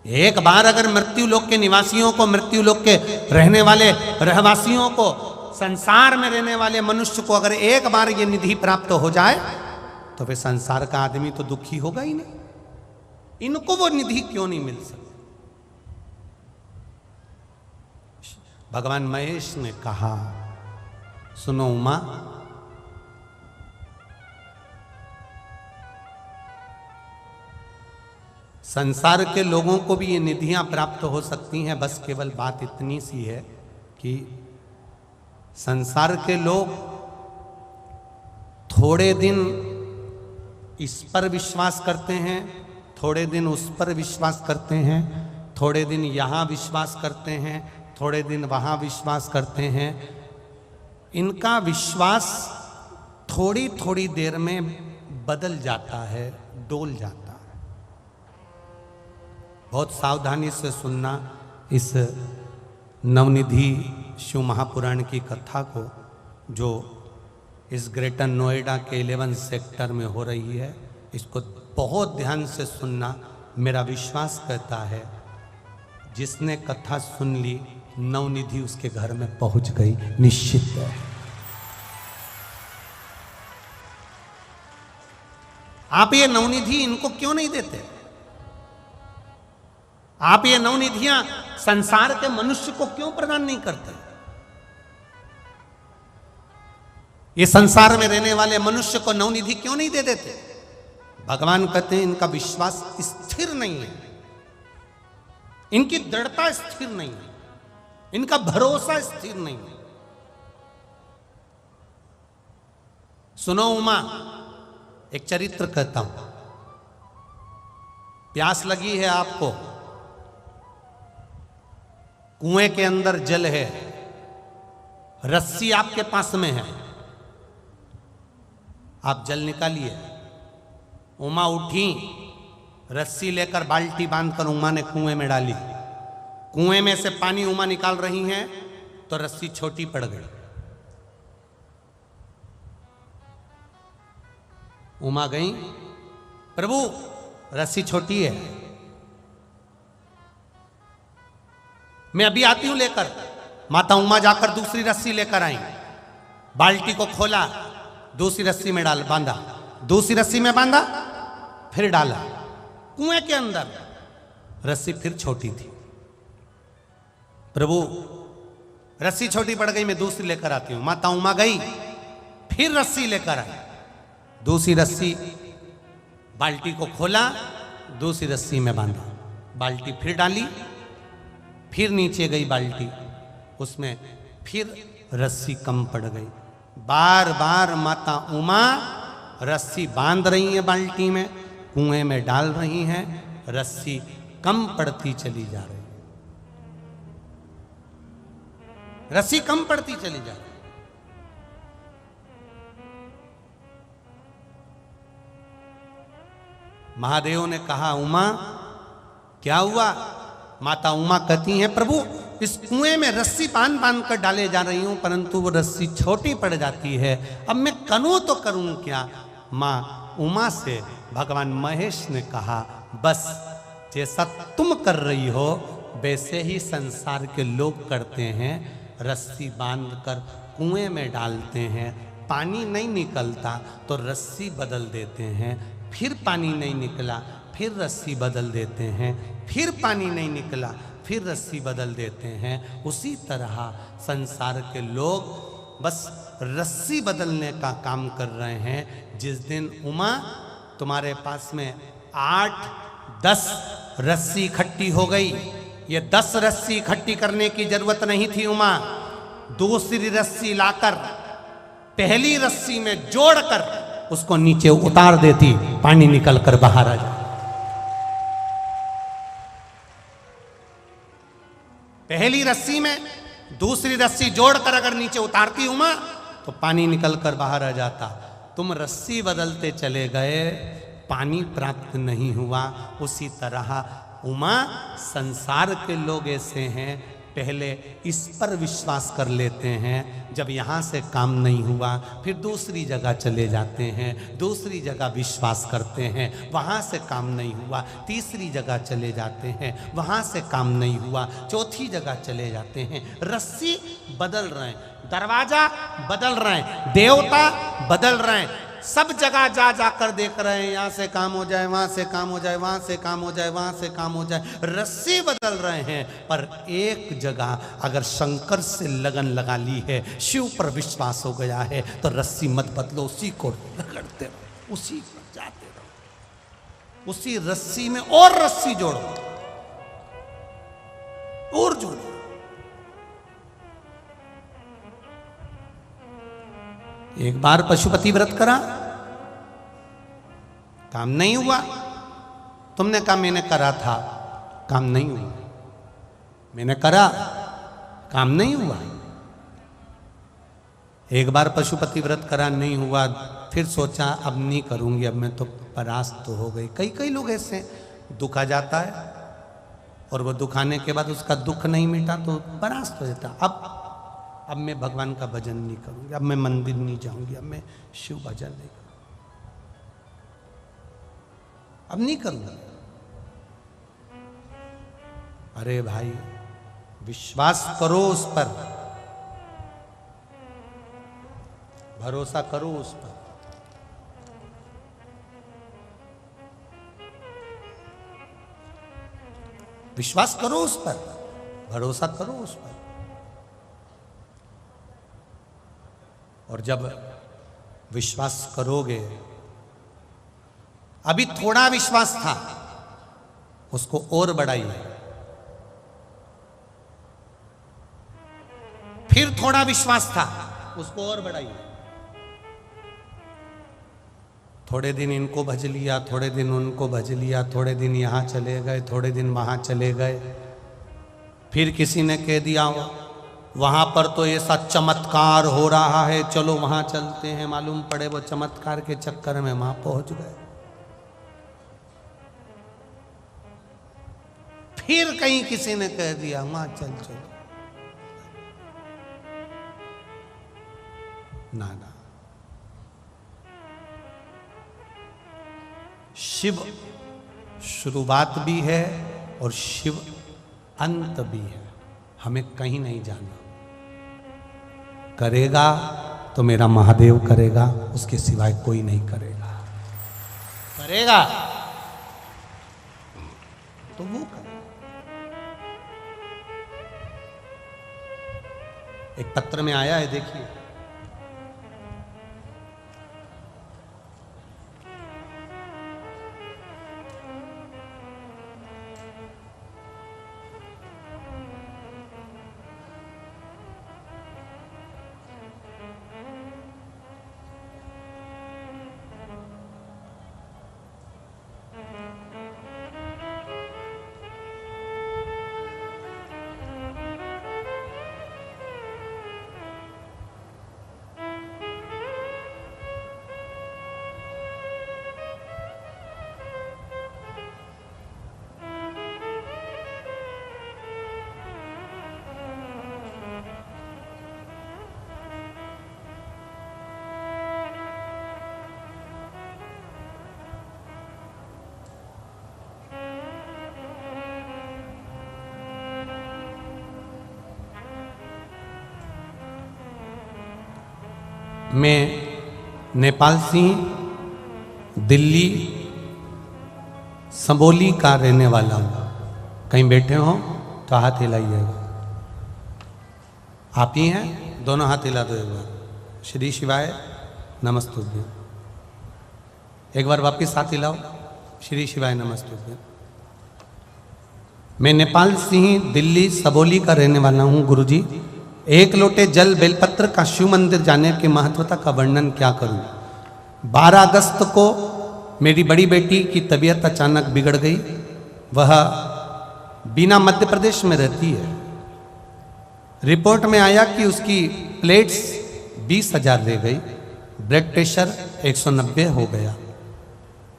एक बार अगर मृत्यु लोक के निवासियों को, मृत्यु लोक के रहने वाले रहवासियों को, संसार में रहने वाले मनुष्य को अगर एक बार ये निधि प्राप्त हो जाए, तो फिर संसार का आदमी तो दुखी होगा ही नहीं। इनको वो निधि क्यों नहीं मिल सकती? भगवान महेश ने कहा, सुनो उमा, संसार के लोगों को भी ये निधियां प्राप्त हो सकती हैं। बस केवल बात इतनी सी है कि संसार के लोग थोड़े दिन इस पर विश्वास करते हैं, थोड़े दिन उस पर विश्वास करते हैं, थोड़े दिन यहाँ विश्वास करते हैं, थोड़े दिन वहाँ विश्वास करते हैं। इनका विश्वास थोड़ी थोड़ी देर में बदल जाता है, डोल जाता है। बहुत सावधानी से सुनना इस नवनिधि शिव महापुराण की कथा को जो इस ग्रेटर नोएडा के 11 सेक्टर में हो रही है, इसको बहुत ध्यान से सुनना। मेरा विश्वास कहता है जिसने कथा सुन ली नवनिधि उसके घर में पहुंच गई, निश्चित है। आप ये नवनिधि इनको क्यों नहीं देते? आप ये नवनिधियां संसार के मनुष्य को क्यों प्रदान नहीं करते? ये संसार में रहने वाले मनुष्य को नवनिधि क्यों नहीं दे देते? भगवान कहते हैं इनका विश्वास स्थिर नहीं है, इनकी दृढ़ता स्थिर नहीं है, इनका भरोसा स्थिर नहीं है। सुनो उमा, एक चरित्र कहता हूं। प्यास लगी है आपको, कुएं के अंदर जल है, रस्सी आपके पास में है, आप जल निकालिए। उमा उठी, रस्सी लेकर बाल्टी बांधकर उमा ने कुएं में डाली। कुएं में से पानी उमा निकाल रही हैं तो रस्सी छोटी पड़ गई। उमा गई, प्रभु रस्सी छोटी है, मैं अभी आती हूं लेकर। माता उमा जाकर दूसरी रस्सी लेकर आई, बाल्टी को खोला, दूसरी रस्सी में डाल बांधा, दूसरी रस्सी में बांधा, फिर डाला। कुएं के अंदर रस्सी फिर छोटी थी। प्रभु रस्सी छोटी पड़ गई, मैं दूसरी लेकर आती हूं। माता उमा गई, फिर रस्सी लेकर आई, दूसरी रस्सी, बाल्टी को खोला, दूसरी रस्सी में बांधा, बाल्टी फिर डाली, फिर नीचे गई बाल्टी, उसमें फिर रस्सी कम पड़ गई। बार बार माता उमा रस्सी बांध रही है बाल्टी में, कुएं में डाल रही हैं, रस्सी कम पड़ती चली जा रही है, रस्सी कम पड़ती चली जा रही है। महादेव ने कहा उमा क्या हुआ? माता उमा कहती हैं प्रभु इस कुएं में रस्सी बांध बांध कर डाले जा रही हूं, परंतु वो रस्सी छोटी पड़ जाती है, अब मैं करूं तो करूं क्या? मां उमा से भगवान महेश ने कहा बस जैसा तुम कर रही हो वैसे ही संसार के लोग करते हैं, रस्सी बांधकर कुएं में डालते हैं, पानी नहीं निकलता तो रस्सी बदल देते हैं, फिर पानी नहीं निकला फिर रस्सी बदल देते हैं, फिर पानी नहीं निकला फिर रस्सी बदल देते हैं। उसी तरह संसार के लोग बस रस्सी बदलने का काम कर रहे हैं। जिस दिन उमा तुम्हारे पास में 8-10 रस्सी इकट्ठी हो गई, ये 10 रस्सी इकट्ठी करने की जरूरत नहीं थी उमा, दूसरी रस्सी लाकर पहली रस्सी में जोड़कर उसको नीचे उतार देती, पानी निकल कर बाहर आ जाए। पहली रस्सी में दूसरी रस्सी जोड़कर अगर नीचे उतारती उमा तो पानी निकलकर बाहर आ जाता। तुम रस्सी बदलते चले गए, पानी प्राप्त नहीं हुआ। उसी तरह उमा संसार के लोग ऐसे हैं, पहले इस पर विश्वास कर लेते हैं, जब यहाँ से काम नहीं हुआ फिर दूसरी जगह चले जाते हैं, दूसरी जगह विश्वास करते हैं, वहाँ से काम नहीं हुआ, तीसरी जगह चले जाते हैं, वहाँ से काम नहीं हुआ, चौथी जगह चले जाते हैं। रस्सी बदल रहे हैं, दरवाजा बदल रहे हैं, देवता बदल रहे हैं, सब जगह जा जाकर देख रहे हैं, यहाँ से काम हो जाए, वहाँ से काम हो जाए, वहाँ से काम हो जाए, वहाँ से काम हो जाए, रस्सी बदल रहे हैं। पर एक जगह अगर शंकर से लगन लगा ली है, शिव पर विश्वास हो गया है, तो रस्सी मत बदलो, उसी को रगड़ते रहो, उसी पर जाते रहो, उसी रस्सी में और रस्सी जोड़ो और जोड़ो। एक बार पशुपति व्रत करा, काम नहीं हुआ, तुमने कहा मैंने करा था, काम नहीं हुआ, मैंने करा, काम नहीं हुआ। एक बार पशुपति व्रत करा, नहीं हुआ, फिर सोचा अब नहीं करूंगी, अब मैं तो परास्त तो हो गई। कई कई लोग ऐसे, दुख आ जाता है, और वो दुखाने के बाद उसका दुख नहीं मिटा तो परास्त हो जाता। अब मैं भगवान का भजन नहीं करूंगी, अब मैं मंदिर नहीं जाऊंगी, अब मैं शिव भजन नहीं करूंगी, अब नहीं करूंगा। अरे भाई विश्वास करो उस पर, भरोसा करो उस पर। विश्वास करो उस पर, भरोसा करो उस पर। और जब विश्वास करोगे, अभी थोड़ा विश्वास था उसको और बढ़ाइए, फिर थोड़ा विश्वास था उसको और बढ़ाइए। थोड़े दिन इनको भज लिया, थोड़े दिन उनको भज लिया, थोड़े दिन यहां चले गए, थोड़े दिन वहां चले गए, फिर किसी ने कह दिया वहां पर तो ऐसा चमत्कार हो रहा है, चलो वहां चलते हैं। मालूम पड़े वो चमत्कार के चक्कर में वहां पहुंच गए। फिर कहीं किसी ने कह दिया वहां चल चलो, ना। शिव शुरुआत भी है और शिव अंत भी है, हमें कहीं नहीं जाना। करेगा तो मेरा महादेव करेगा, उसके सिवाय कोई नहीं करेगा। करेगा तो वो करेगा। एक पत्र में आया है, देखिए। मैं नेपाल सिंह दिल्ली सबोली का रहने वाला हूँ। कहीं बैठे हो तो हाथ हिलाइएगा। आप ही हैं? दोनों हाथ हिला दो एक बार। श्री शिवाय नमस्तुभ्यं। एक बार वापिस हाथ हिलाओ। श्री शिवाय नमस्तुभ्यं। मैं नेपाल सिंह दिल्ली सबोली का रहने वाला हूँ। गुरुजी, एक लोटे जल बेलपत्र का शिव मंदिर जाने की महत्वता का वर्णन क्या करूं। 12 अगस्त को मेरी बड़ी बेटी की तबीयत अचानक बिगड़ गई। वह बीना मध्य प्रदेश में रहती है। रिपोर्ट में आया कि उसकी प्लेट्स 20,000 रह गई, ब्लड प्रेशर 190 हो गया,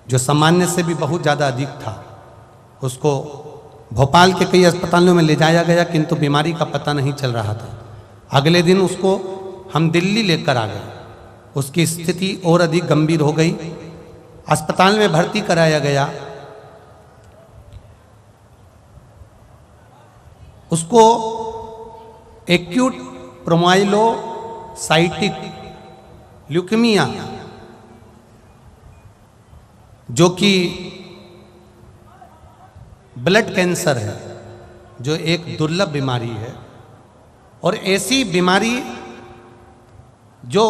जो सामान्य से भी बहुत ज़्यादा अधिक था। उसको भोपाल के कई अस्पतालों में ले जाया गया, किंतु बीमारी का पता नहीं चल रहा था। अगले दिन उसको हम दिल्ली लेकर आ गए। उसकी स्थिति और अधिक गंभीर हो गई। अस्पताल में भर्ती कराया गया। उसको एक्यूट प्रोमाइलोसाइटिक ल्यूकेमिया, जो कि ब्लड कैंसर है, जो एक दुर्लभ बीमारी है। और ऐसी बीमारी जो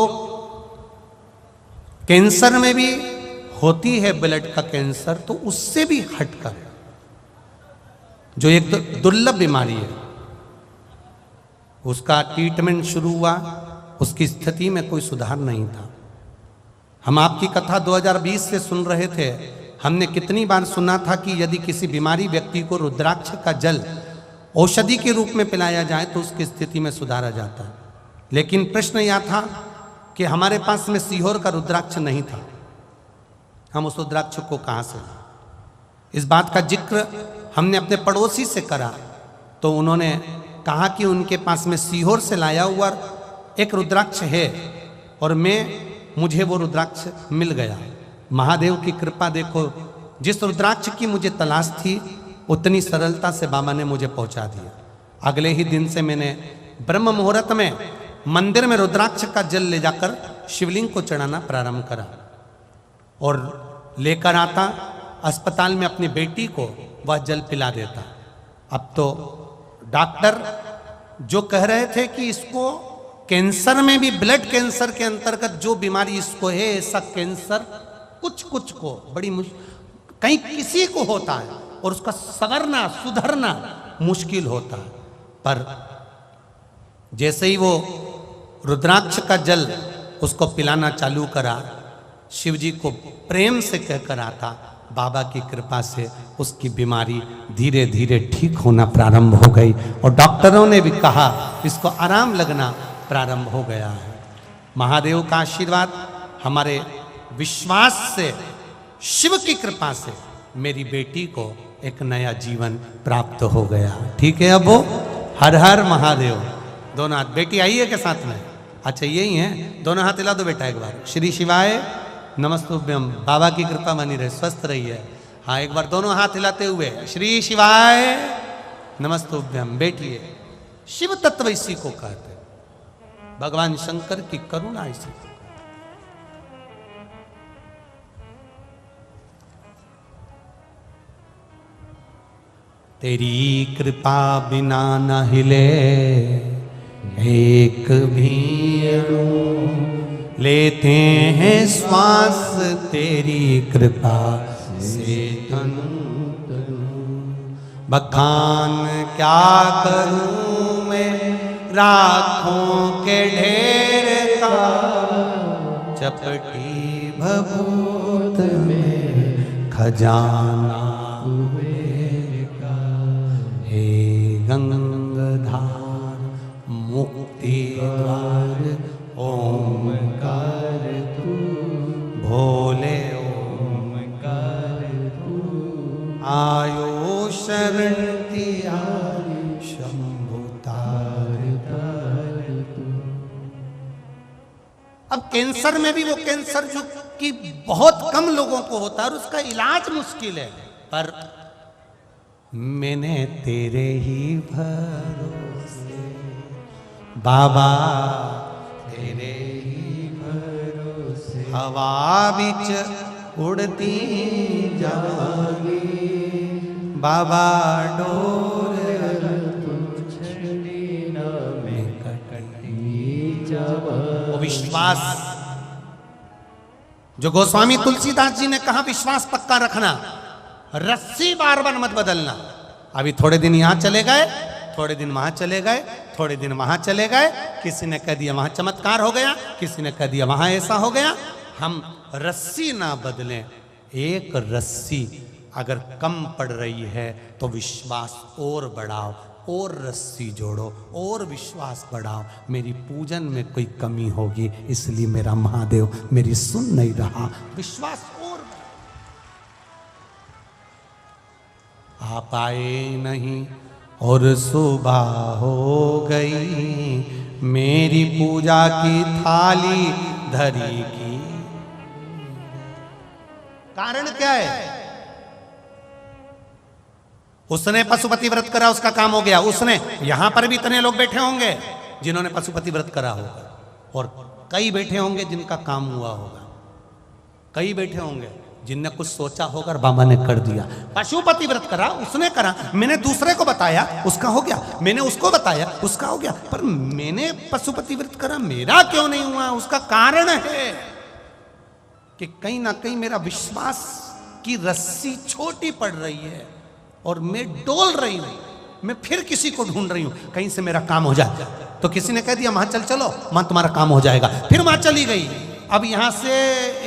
कैंसर में भी होती है, ब्लड का कैंसर, तो उससे भी हटकर जो एक दुर्लभ बीमारी है, उसका ट्रीटमेंट शुरू हुआ। उसकी स्थिति में कोई सुधार नहीं था। हम आपकी कथा 2020 से सुन रहे थे। हमने कितनी बार सुना था कि यदि किसी बीमारी व्यक्ति को रुद्राक्ष का जल औषधि के रूप में पिलाया जाए तो उसकी स्थिति में सुधार आ जाता है। लेकिन प्रश्न यह था कि हमारे पास में सीहोर का रुद्राक्ष नहीं था। हम उस रुद्राक्ष को कहाँ से? इस बात का जिक्र हमने अपने पड़ोसी से करा तो उन्होंने कहा कि उनके पास में सीहोर से लाया हुआ एक रुद्राक्ष है और मुझे वो रुद्राक्ष मिल गया। महादेव की कृपा देखो, जिस रुद्राक्ष की मुझे तलाश थी उतनी सरलता से बाबा ने मुझे पहुंचा दिया। अगले ही दिन से मैंने ब्रह्म मुहूर्त में मंदिर में रुद्राक्ष का जल ले जाकर शिवलिंग को चढ़ाना प्रारंभ करा और लेकर आता अस्पताल में अपनी बेटी को वह जल पिला देता। अब तो डॉक्टर जो कह रहे थे कि इसको कैंसर में भी, ब्लड कैंसर के अंतर्गत जो बीमारी इसको है, ऐसा कैंसर कुछ को बड़ी कहीं किसी को होता है और उसका संवरना सुधरना मुश्किल होता है। पर जैसे ही वो रुद्राक्ष का जल उसको पिलाना चालू करा, शिव जी को प्रेम से कहकर आता, बाबा की कृपा से उसकी बीमारी धीरे धीरे ठीक होना प्रारंभ हो गई और डॉक्टरों ने भी कहा इसको आराम लगना प्रारंभ हो गया है। महादेव का आशीर्वाद, हमारे विश्वास से, शिव की कृपा से मेरी बेटी को एक नया जीवन प्राप्त हो गया। ठीक है, अब वो हर हर महादेव। दोनों हाथ, बेटी आई है के साथ में? अच्छा यही है, दोनों हाथ हिला दो बेटा एक बार। श्री शिवाय नमस्तुभ्यम। बाबा की कृपा बनी रहे, स्वस्थ रही है। हाँ, एक बार दोनों हाथ हिलाते हुए श्री शिवाय नमस्तुभ्यम। बैठिए। शिव तत्व इसी को कहते, भगवान शंकर की करुणा इसी को। तेरी कृपा बिना न हिले एक भी अणु, लेते हैं श्वास तेरी कृपा से तनु। बखान क्या करूं मैं राखों के ढेर का, चपटी भभूत में खजाना का। हे गंगाधार मुक्ति द्वार ओमकार तू, भोले ओमकार तू। आयो शरण तिहारी शंभु तार तार तू। अब कैंसर में भी वो कैंसर जो कि बहुत कम लोगों को होता है और उसका इलाज मुश्किल है, पर मैंने तेरे ही भरोसे बाबा, तेरे ही भरोसे हवा बिच उड़ती जावांगी बाबा, डोर में कटती जावांगी। वो विश्वास जो गोस्वामी तुलसीदास जी ने कहा, विश्वास पक्का रखना, रस्सी बार बार मत बदलना। अभी थोड़े दिन यहां चले गए, थोड़े दिन वहां चले गए, थोड़े दिन वहां चले गए, किसी ने कह दिया वहां चमत्कार हो गया, किसी ने कह दिया वहां ऐसा हो गया। हम रस्सी ना बदलें। एक रस्सी अगर कम पड़ रही है तो विश्वास और बढ़ाओ, और रस्सी जोड़ो, और विश्वास बढ़ाओ। मेरी पूजन में कोई कमी होगी इसलिए मेरा महादेव मेरी सुन नहीं रहा, विश्वास और। आप आए नहीं और सुबह हो गई, मेरी पूजा की थाली धरी की। कारण क्या है? उसने पशुपति व्रत करा, उसका काम हो गया। उसने, यहां पर भी इतने लोग बैठे होंगे जिन्होंने पशुपति व्रत करा होगा, और कई बैठे होंगे जिनका काम हुआ होगा, कई बैठे होंगे जिनने कुछ सोचा होगा और बाबा ने कर दिया। पशुपति व्रत करा, उसने करा, मैंने दूसरे को बताया, उसका हो गया, मैंने उसको बताया, उसका हो गया, पर मैंने पशुपति व्रत करा, मेरा क्यों नहीं हुआ? उसका कारण है कि कहीं ना कहीं मेरा विश्वास की रस्सी छोटी पड़ रही है और मैं डोल रही हूं, मैं फिर किसी को ढूंढ रही हूं कहीं से मेरा काम हो जाए। तो किसी ने कह दिया वहां चलो, वहां तुम्हारा काम हो जाएगा, फिर वहां चली गई। अब यहाँ से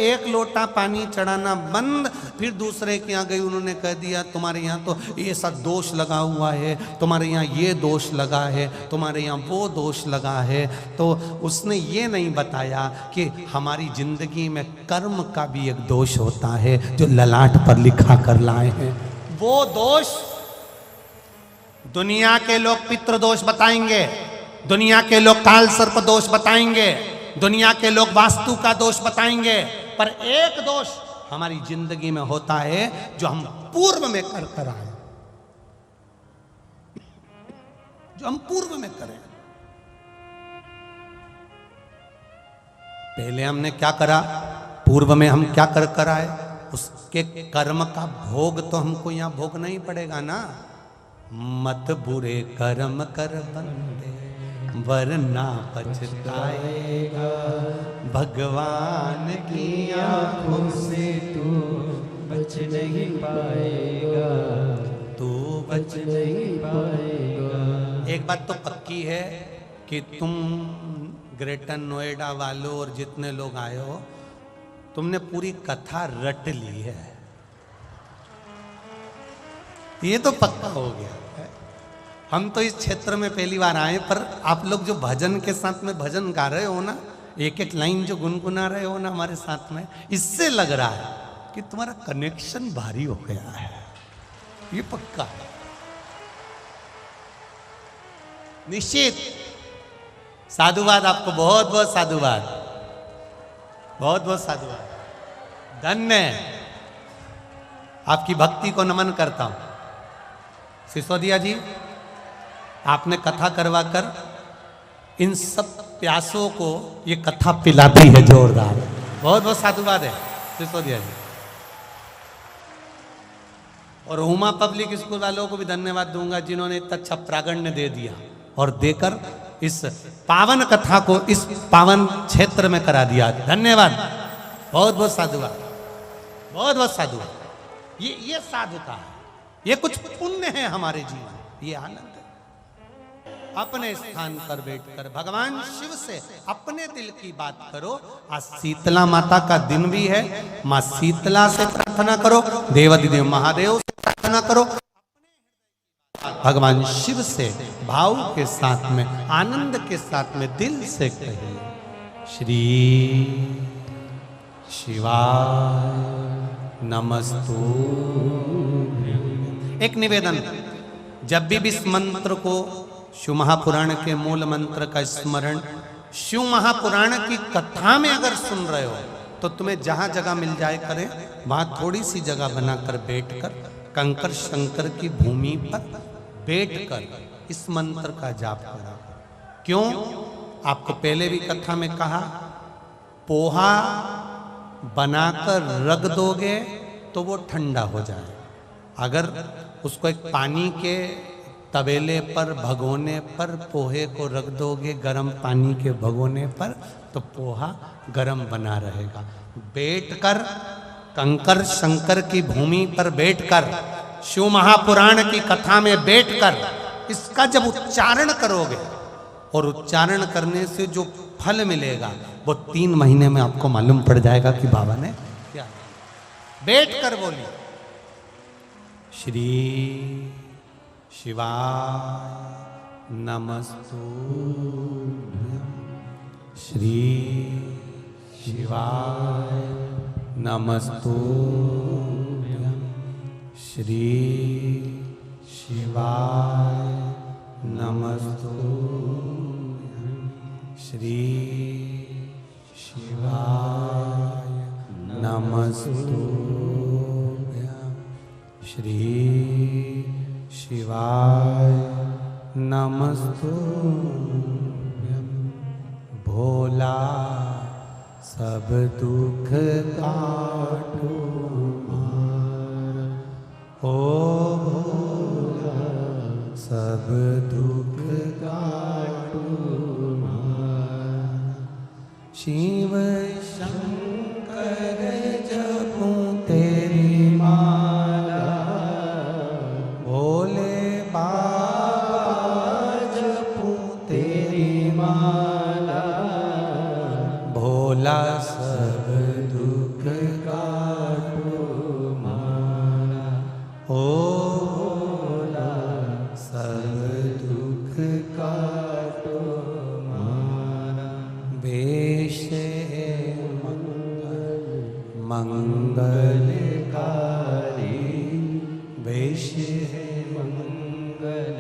एक लोटा पानी चढ़ाना बंद, फिर दूसरे के यहाँ गई, उन्होंने कह दिया तुम्हारे यहाँ तो ये सब दोष लगा हुआ है, तुम्हारे यहाँ ये दोष लगा है, तुम्हारे यहाँ वो दोष लगा है। तो उसने ये नहीं बताया कि हमारी जिंदगी में कर्म का भी एक दोष होता है जो ललाट पर लिखा कर लाए हैं। वो दोष दुनिया के लोग पितृदोष बताएंगे, दुनिया के लोग काल सर्प दोष बताएंगे, दुनिया के लोग वास्तु का दोष बताएंगे, पर एक दोष हमारी जिंदगी में होता है जो हम पूर्व में कर आए, जो हम पूर्व में करें। पहले हमने क्या करा, पूर्व में हम क्या कर आए, उसके कर्म का भोग तो हमको यहां भोगना ही पड़ेगा ना। मत बुरे कर्म कर बंदे वरना पछताएगा, भगवान की आंखों से तू बच नहीं पाएगा, तू बच नहीं पाएगा। एक बात तो पक्की है कि तुम ग्रेटर नोएडा वालों और जितने लोग आए हो, तुमने पूरी कथा रट ली है, ये तो पक्का हो गया। हम तो इस क्षेत्र में पहली बार आए, पर आप लोग जो भजन के साथ में भजन गा रहे हो ना, एक एक लाइन जो गुनगुना रहे हो ना हमारे साथ में, इससे लग रहा है कि तुम्हारा कनेक्शन भारी हो गया है, ये पक्का है। निश्चित साधुवाद आपको, बहुत बहुत साधुवाद, बहुत बहुत साधुवाद, धन्य। आपकी भक्ति को नमन करता हूं। सिसोदिया जी, आपने कथा करवा कर इन सब प्यासों को ये कथा पिलाती है जोरदार, बहुत बहुत साधुवाद है सिसोदिया जी। और उमा पब्लिक स्कूल वालों को भी धन्यवाद दूंगा जिन्होंने इतना अच्छा प्रागण्य दे दिया और देकर इस पावन कथा को इस पावन क्षेत्र में करा दिया। धन्यवाद, बहुत बहुत साधुवाद, बहुत बहुत साधुवाद। ये साधुता है, ये कुछ पुण्य है हमारे जीवन, ये आनंद है। अपने स्थान पर बैठकर भगवान शिव से अपने दिल की बात करो। आज शीतला माता का दिन भी है, मां शीतला से प्रार्थना करो, देवाधिदेव महादेव से प्रार्थना करो, भगवान शिव से भाव के साथ में, आनंद के साथ में, दिल से कहिए श्री शिवाय नमस्तुभ्यं। एक निवेदन, जब भी इस मंत्र को, शिव महापुराण के मूल मंत्र का स्मरण शिव महापुराण की कथा में अगर सुन रहे हो, तो तुम्हें जहां जगह मिल जाए करें, वहां थोड़ी सी जगह बनाकर बैठकर कंकर शंकर की भूमि पर बैठकर इस मंत्र का जाप करो। क्यों? आपको पहले भी कथा में कहा, पोहा बनाकर रख दोगे तो वो ठंडा हो जाए। अगर उसको एक पानी के तवेले पर, भगोने पर पोहे को रख दोगे, गर्म पानी के भगोने पर, तो पोहा गर्म बना रहेगा। बैठकर कंकर शंकर की भूमि पर बैठकर, शिव महापुराण की कथा में बैठकर इसका जब उच्चारण करोगे, और उच्चारण करने से जो फल मिलेगा वो 3 महीने में आपको मालूम पड़ जाएगा कि बाबा ने क्या। बैठकर बोलिए श्री शिवाय नमस्तुभ्यं, श्री शिवाय नमस्तुभ्यं, श्री शिवाय नमस्तुभ्यं, श्री शिवाय नमस्तुभ्यं, श्री शिवाय नमस्तुभ्यं। भोला सब दुख काटो मारा, ओ भोला सब दुख काटो मारा। शिव शंकर जपूं तेरी माला, भोले बाबा जपूं तेरी माला, भोला सब दुख काटो मारा, ओ भोला सब दुख काटो मारा। वेश मंगलकारी वेश है मंगल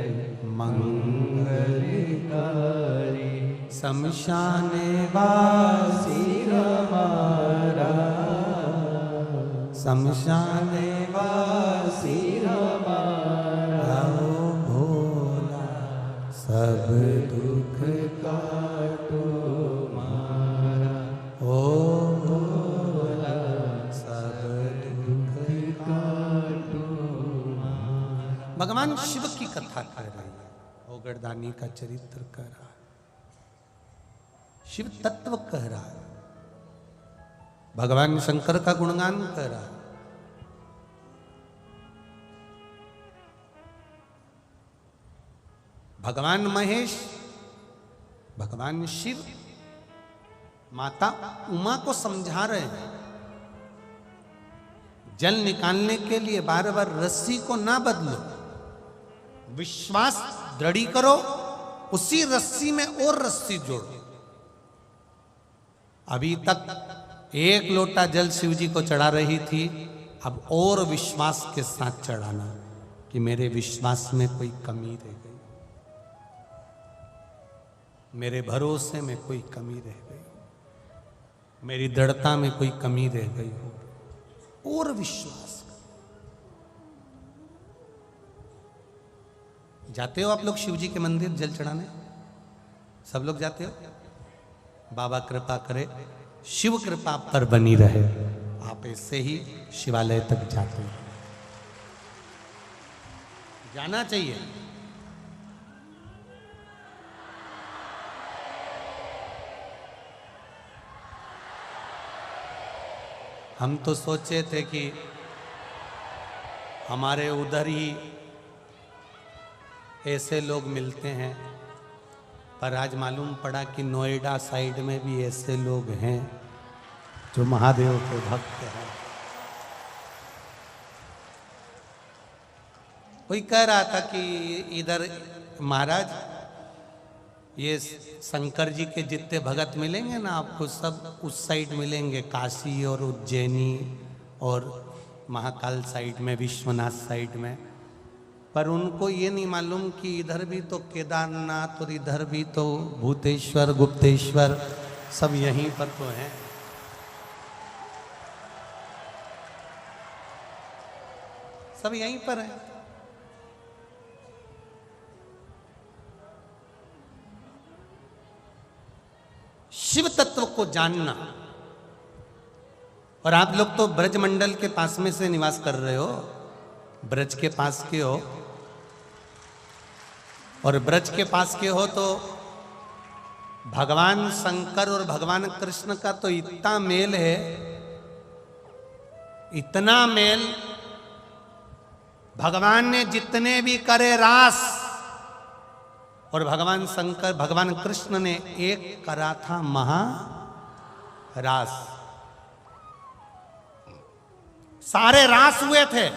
मंगलकारी, शमशान वासी हमारा, शमशान वासी हमारा, भोला सब दुख काटो मारा, ओ भोला सब दुख काटो मारा। भगवान शिव की कथा कर रहे हैं, ओगरदानी का चरित्र कह रहा है, शिव तत्व कह रहा है, भगवान शंकर का गुणगान कर रहा है। भगवान महेश, भगवान शिव माता उमा को समझा रहे हैं, जल निकालने के लिए बार बार रस्सी को ना बदलो, विश्वास दृढ़ करो, उसी रस्सी में और रस्सी जोड़ो। अभी तक एक लोटा जल शिव जी को चढ़ा रही थी, अब और विश्वास के साथ चढ़ाना कि मेरे विश्वास में कोई कमी रह गई, मेरे भरोसे में कोई कमी रह गई, मेरी दृढ़ता में कोई कमी रह गई हो, और विश्वास। जाते हो आप लोग शिव जी के मंदिर जल चढ़ाने? सब लोग जाते हो? बाबा कृपा करे, शिव कृपा पर बनी रहे, आप ऐसे ही शिवालय तक जाते हो, जाना चाहिए। हम तो सोचे थे कि हमारे उधर ही ऐसे लोग मिलते हैं, पर आज मालूम पड़ा कि नोएडा साइड में भी ऐसे लोग हैं जो महादेव के भक्त हैं। कोई कह रहा था कि इधर महाराज ये शंकर जी के जितने भगत मिलेंगे ना आपको, सब उस साइड मिलेंगे, काशी और उज्जैनी और महाकाल साइड में, विश्वनाथ साइड में। पर उनको ये नहीं मालूम कि इधर भी तो केदारनाथ और इधर भी तो भूतेश्वर गुप्तेश्वर सब यहीं पर तो हैं। सब यहीं पर हैं। शिव तत्व को जानना। और आप लोग तो ब्रजमंडल के पास में से निवास कर रहे हो, ब्रज के पास के हो, और ब्रज के पास के हो तो भगवान शंकर और भगवान कृष्ण का तो इतना मेल है, इतना मेल। भगवान ने जितने भी करे रास, और भगवान शंकर भगवान कृष्ण ने एक करा था महारास। सारे रास हुए थे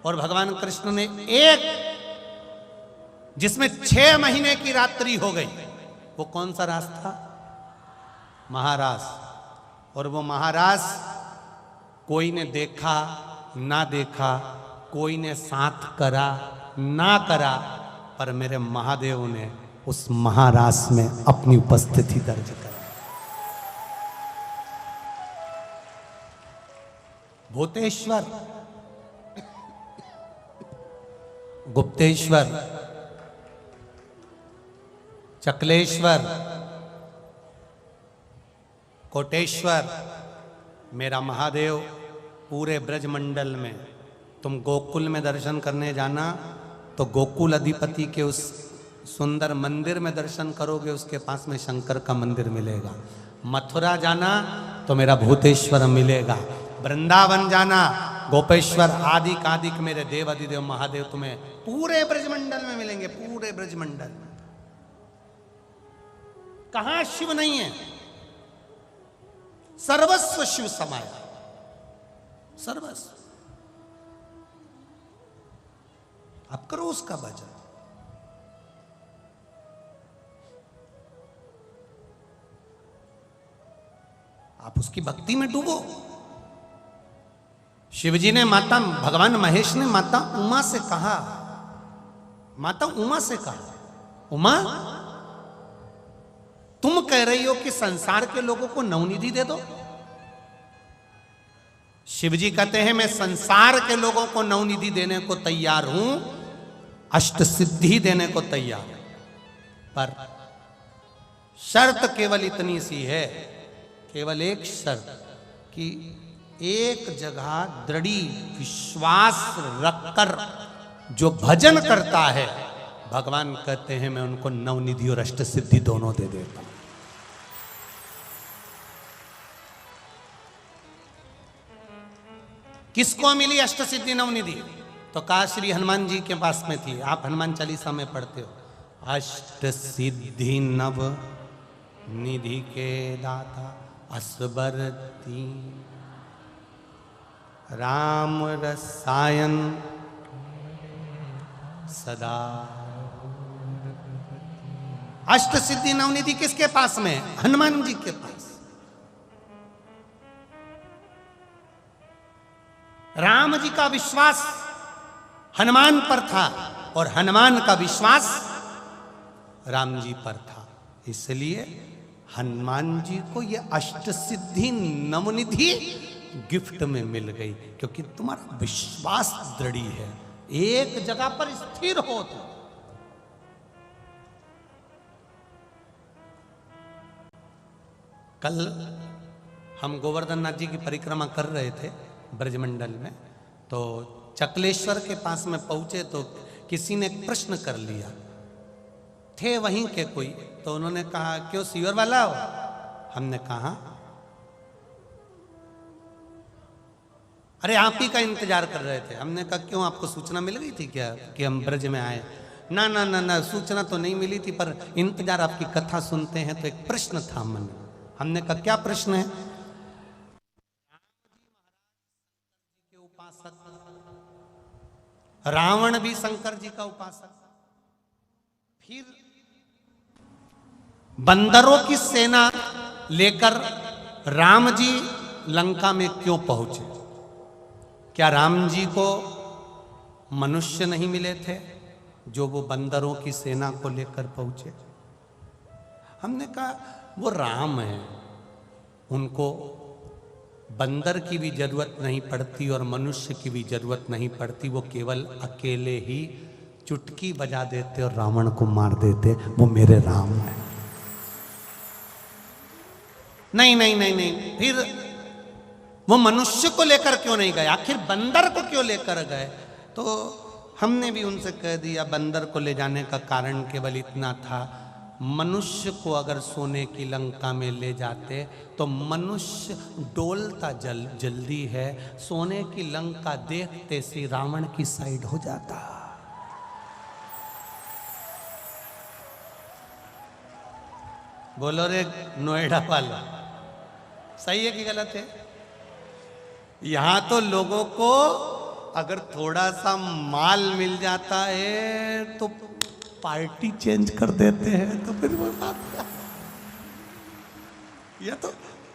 और भगवान कृष्ण ने एक, जिसमें 6 महीने की रात्रि हो गई। वो कौन सा रास था? महारास। और वो महारास कोई ने देखा ना देखा, कोई ने साथ करा ना करा, पर मेरे महादेव ने उस महारास में अपनी उपस्थिति दर्ज कर। भूतेश्वर, गुप्तेश्वर, चकलेश्वर, कोटेश्वर, मेरा महादेव पूरे ब्रजमंडल में। तुम गोकुल में दर्शन करने जाना तो गोकुल अधिपति के उस सुंदर मंदिर में दर्शन करोगे, उसके पास में शंकर का मंदिर मिलेगा। मथुरा जाना तो मेरा भूतेश्वर मिलेगा। वृंदावन जाना गोपेश्वर आदि कादिक मेरे देव अधिदेव महादेव तुम्हें पूरे ब्रजमंडल में मिलेंगे, पूरे ब्रजमंडल में। कहां शिव नहीं है? सर्वस्व शिव समाया, सर्वस्व। अब करो उसका भजन। आप उसकी भक्ति में डूबो। शिवजी ने माता भगवान महेश ने माता उमा से कहा, माता उमा से कहा, उमा तुम कह रही हो कि संसार के लोगों को नवनिधि दे दो। शिवजी कहते हैं मैं संसार के लोगों को नवनिधि देने को तैयार हूं, अष्ट सिद्धि देने को तैयार हूं, पर शर्त केवल इतनी सी है, केवल एक शर्त कि एक जगह दृढ़ी विश्वास रखकर जो भजन करता है, भगवान कहते हैं मैं उनको नवनिधि और अष्ट सिद्धि दोनों दे देता हूं। किसको मिली अष्ट सिद्धि नवनिधि? तो कहा श्री हनुमान जी के पास में थी। आप हनुमान चालीसा में पढ़ते हो, अष्ट सिद्धि नव निधि के दाता असबर तीन, राम रसायन सदा। अष्ट सिद्धि नवनिधि किसके पास में? हनुमान जी के पास। राम जी का विश्वास हनुमान पर था और हनुमान का विश्वास राम जी पर था, इसलिए हनुमान जी को यह अष्ट सिद्धि नवनिधि गिफ्ट में मिल गई, क्योंकि तुम्हारा विश्वास दृढ़ है, एक जगह पर स्थिर हो तो। कल हम गोवर्धन नाथ जी की परिक्रमा कर रहे थे ब्रजमंडल में, तो चकलेश्वर के पास में पहुंचे तो किसी ने एक प्रश्न कर लिया, थे वहीं के कोई, तो उन्होंने कहा क्यों सीवर वाला हो? हमने कहा अरे आप ही का इंतजार कर रहे थे। हमने कहा क्यों, आपको सूचना मिल गई थी क्या कि हम ब्रज में आए? ना ना ना ना, सूचना तो नहीं मिली थी, पर इंतजार, आपकी कथा सुनते हैं तो एक प्रश्न था मन में। हमने कहा क्या प्रश्न है? रावण भी शंकर जी का उपासक, फिर बंदरों की सेना लेकर राम जी लंका में क्यों पहुंचे? क्या राम जी को मनुष्य नहीं मिले थे जो वो बंदरों की सेना को लेकर पहुंचे? हमने कहा वो राम है, उनको बंदर की भी जरूरत नहीं पड़ती और मनुष्य की भी जरूरत नहीं पड़ती, वो केवल अकेले ही चुटकी बजा देते और रावण को मार देते, वो मेरे राम है। नहीं नहीं नहीं नहीं, फिर वो मनुष्य को लेकर क्यों नहीं गए, आखिर बंदर को क्यों लेकर गए? तो हमने भी उनसे कह दिया बंदर को ले जाने का कारण केवल इतना था, मनुष्य को अगर सोने की लंका में ले जाते तो मनुष्य डोलता जल्दी है, सोने की लंका देखते से रावण की साइड हो जाता। बोलो रे नोएडा वाला, सही है कि गलत है? यहां तो लोगों को अगर थोड़ा सा माल मिल जाता है तो पार्टी चेंज कर देते हैं, तो फिर वो बात क्या? ये तो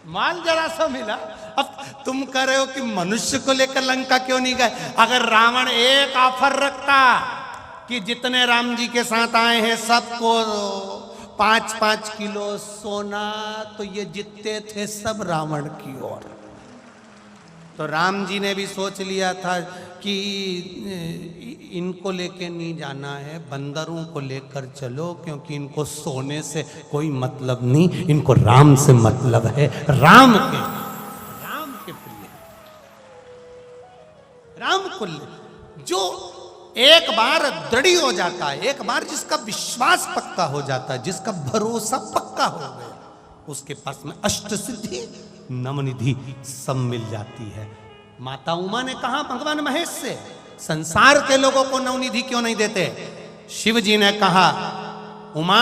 माल जरा सा मिला। अब तुम कह रहे हो कि मनुष्य को लेकर लंका क्यों नहीं गए? अगर रावण एक ऑफर रखता कि जितने राम जी के साथ आए हैं सबको 5-5 किलो सोना, तो ये जितते थे सब रावण की ओर। तो राम जी ने भी सोच लिया था कि इनको लेके नहीं जाना है, बंदरों को लेकर चलो, क्योंकि इनको सोने से कोई मतलब नहीं, इनको राम से मतलब है, राम के प्रिय, राम को जो एक बार दृढ़ हो जाता है, एक बार जिसका विश्वास पक्का हो जाता है, जिसका भरोसा पक्का हो गया, उसके पास में अष्ट सिद्धि नवनिधि सब मिल जाती है। माता उमा ने कहा भगवान महेश से, संसार के लोगों को नवनिधि क्यों नहीं देते? शिव जी ने कहा उमा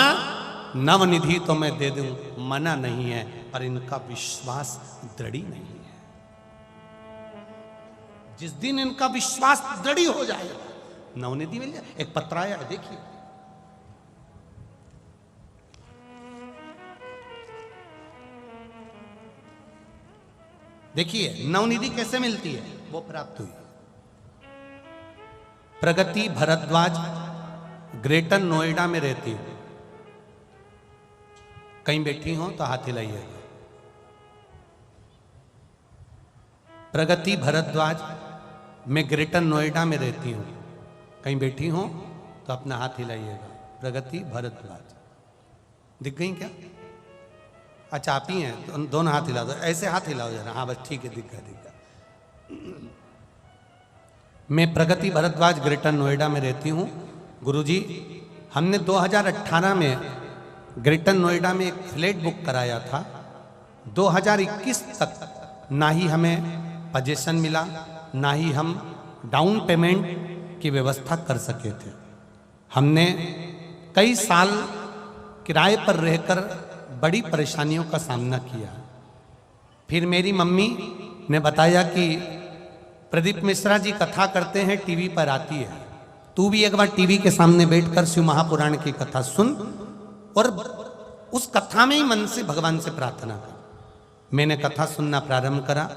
नवनिधि तो मैं दे दूं, मना नहीं है, पर इनका विश्वास दृढ़ नहीं है। जिस दिन इनका विश्वास दृढ़ हो जाएगा नवनिधि मिल जाए। एक पत्र आया है, देखिए, देखिए नवनिधि कैसे मिलती है। वो प्राप्त हुई। प्रगति भरद्वाज ग्रेटर नोएडा में रहती हूं। कहीं बैठी हो तो हाथ हिलाइएगा। प्रगति भरद्वाज, मैं ग्रेटर नोएडा में रहती हूं। कहीं बैठी हो तो अपना हाथ हिलाइएगा। प्रगति भरद्वाज दिख गई क्या? अच्छा आप ही हैं तो दोनों हाथ हिला दो, ऐसे हाथ हिलाओ जरा। हाँ बस ठीक है, दिख गया। मैं प्रगति भरद्वाज ग्रेटर नोएडा में रहती हूँ। गुरुजी, हमने 2018 में ग्रेटर नोएडा में एक फ्लैट बुक कराया था। 2021 तक ना ही हमें पोजीशन मिला, ना ही हम डाउन पेमेंट की व्यवस्था कर सके थे। हमने कई साल किराए पर रहकर बड़ी परेशानियों का सामना किया। फिर मेरी मम्मी ने बताया कि प्रदीप मिश्रा जी कथा करते हैं, टीवी पर आती है, तू भी एक बार टीवी के सामने बैठकर शिव महापुराण की कथा सुन और उस कथा में ही मन से भगवान से प्रार्थना कर। मैंने कथा सुनना प्रारंभ करा।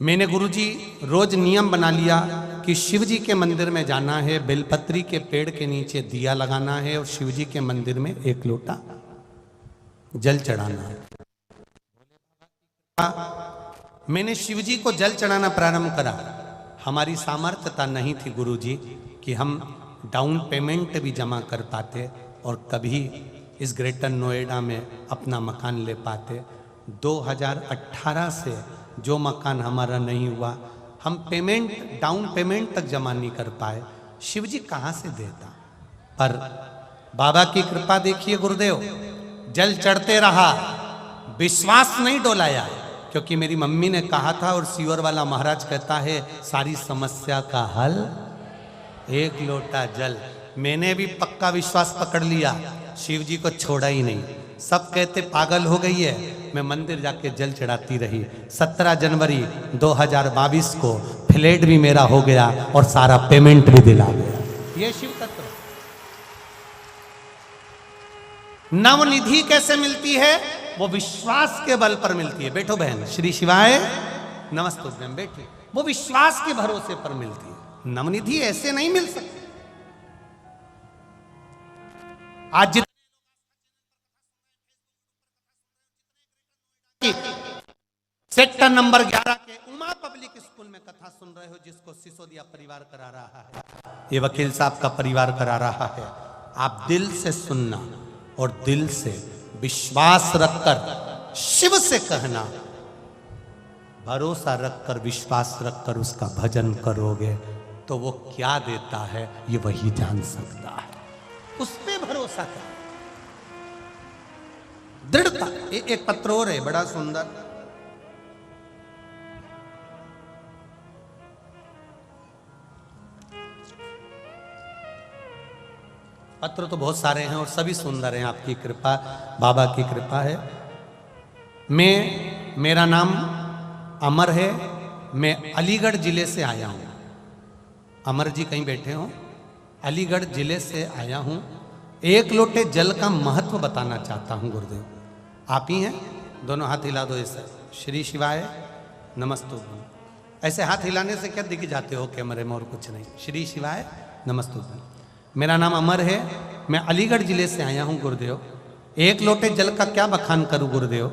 मैंने गुरुजी रोज नियम बना लिया कि शिव जी के मंदिर में जाना है, बेलपत्री के पेड़ के नीचे दिया लगाना है और शिव जी के मंदिर में 1 लोटा जल चढ़ाना है। मैंने शिव जी को जल चढ़ाना प्रारंभ करा। हमारी सामर्थ्यता नहीं थी गुरुजी कि हम डाउन पेमेंट भी जमा कर पाते और कभी इस ग्रेटर नोएडा में अपना मकान ले पाते। 2018 से जो मकान हमारा नहीं हुआ, हम पेमेंट डाउन पेमेंट तक जमा नहीं कर पाए। शिव जी कहाँ से देता? पर बाबा की कृपा देखिए गुरुदेव, जल चढ़ते रहा, विश्वास नहीं डोलाया, क्योंकि मेरी मम्मी ने कहा था और सीवर वाला महाराज कहता है सारी समस्या का हल 1 लोटा जल। मैंने भी पक्का विश्वास पकड़ लिया, शिव जी को छोड़ा ही नहीं। सब कहते पागल हो गई है, मैं मंदिर जाके जल चढ़ाती रही। 17 जनवरी 2022 को फ्लैट भी मेरा हो गया और सारा पेमेंट भी दिला गया। ये शिव तत्व। नवनिधि कैसे मिलती है? वो विश्वास के बल पर मिलती है। बैठो बहन, श्री शिवाय नमस्तुभ्यम। बैठिए। वो विश्वास के भरोसे पर मिलती है। नवनिधि ऐसे नहीं मिल सकती। आज सेक्टर नंबर 11 के उमा पब्लिक स्कूल में कथा सुन रहे हो, जिसको सिसोदिया परिवार करा रहा है, ये वकील साहब का परिवार करा रहा है। आप दिल से सुनना और दिल से विश्वास रखकर शिव से कहना, भरोसा रखकर विश्वास रखकर उसका भजन करोगे तो वो क्या देता है ये वही जान सकता है। उस पे भरोसा कर, दृढ़ता। एक पत्र और है बड़ा सुंदर, पत्र तो बहुत सारे हैं और सभी सुंदर हैं। आपकी कृपा, बाबा की कृपा है। मेरा नाम अमर है, मैं अलीगढ़ जिले से आया हूँ। अमर जी कहीं बैठे हो? अलीगढ़ जिले से आया हूँ। 1 लोटे जल का महत्व बताना चाहता हूँ गुरुदेव। आप ही हैं? दोनों हाथ हिला दो ऐसे। श्री शिवाय नमस्तुभ्यम। ऐसे हाथ हिलाने से क्या दिख जाते हो कैमरे में और कुछ नहीं। श्री शिवाय नमस्तुभ्यम। मेरा नाम अमर है, मैं अलीगढ़ जिले से आया हूँ गुरुदेव। 1 लोटे जल का क्या बखान करूँ गुरुदेव।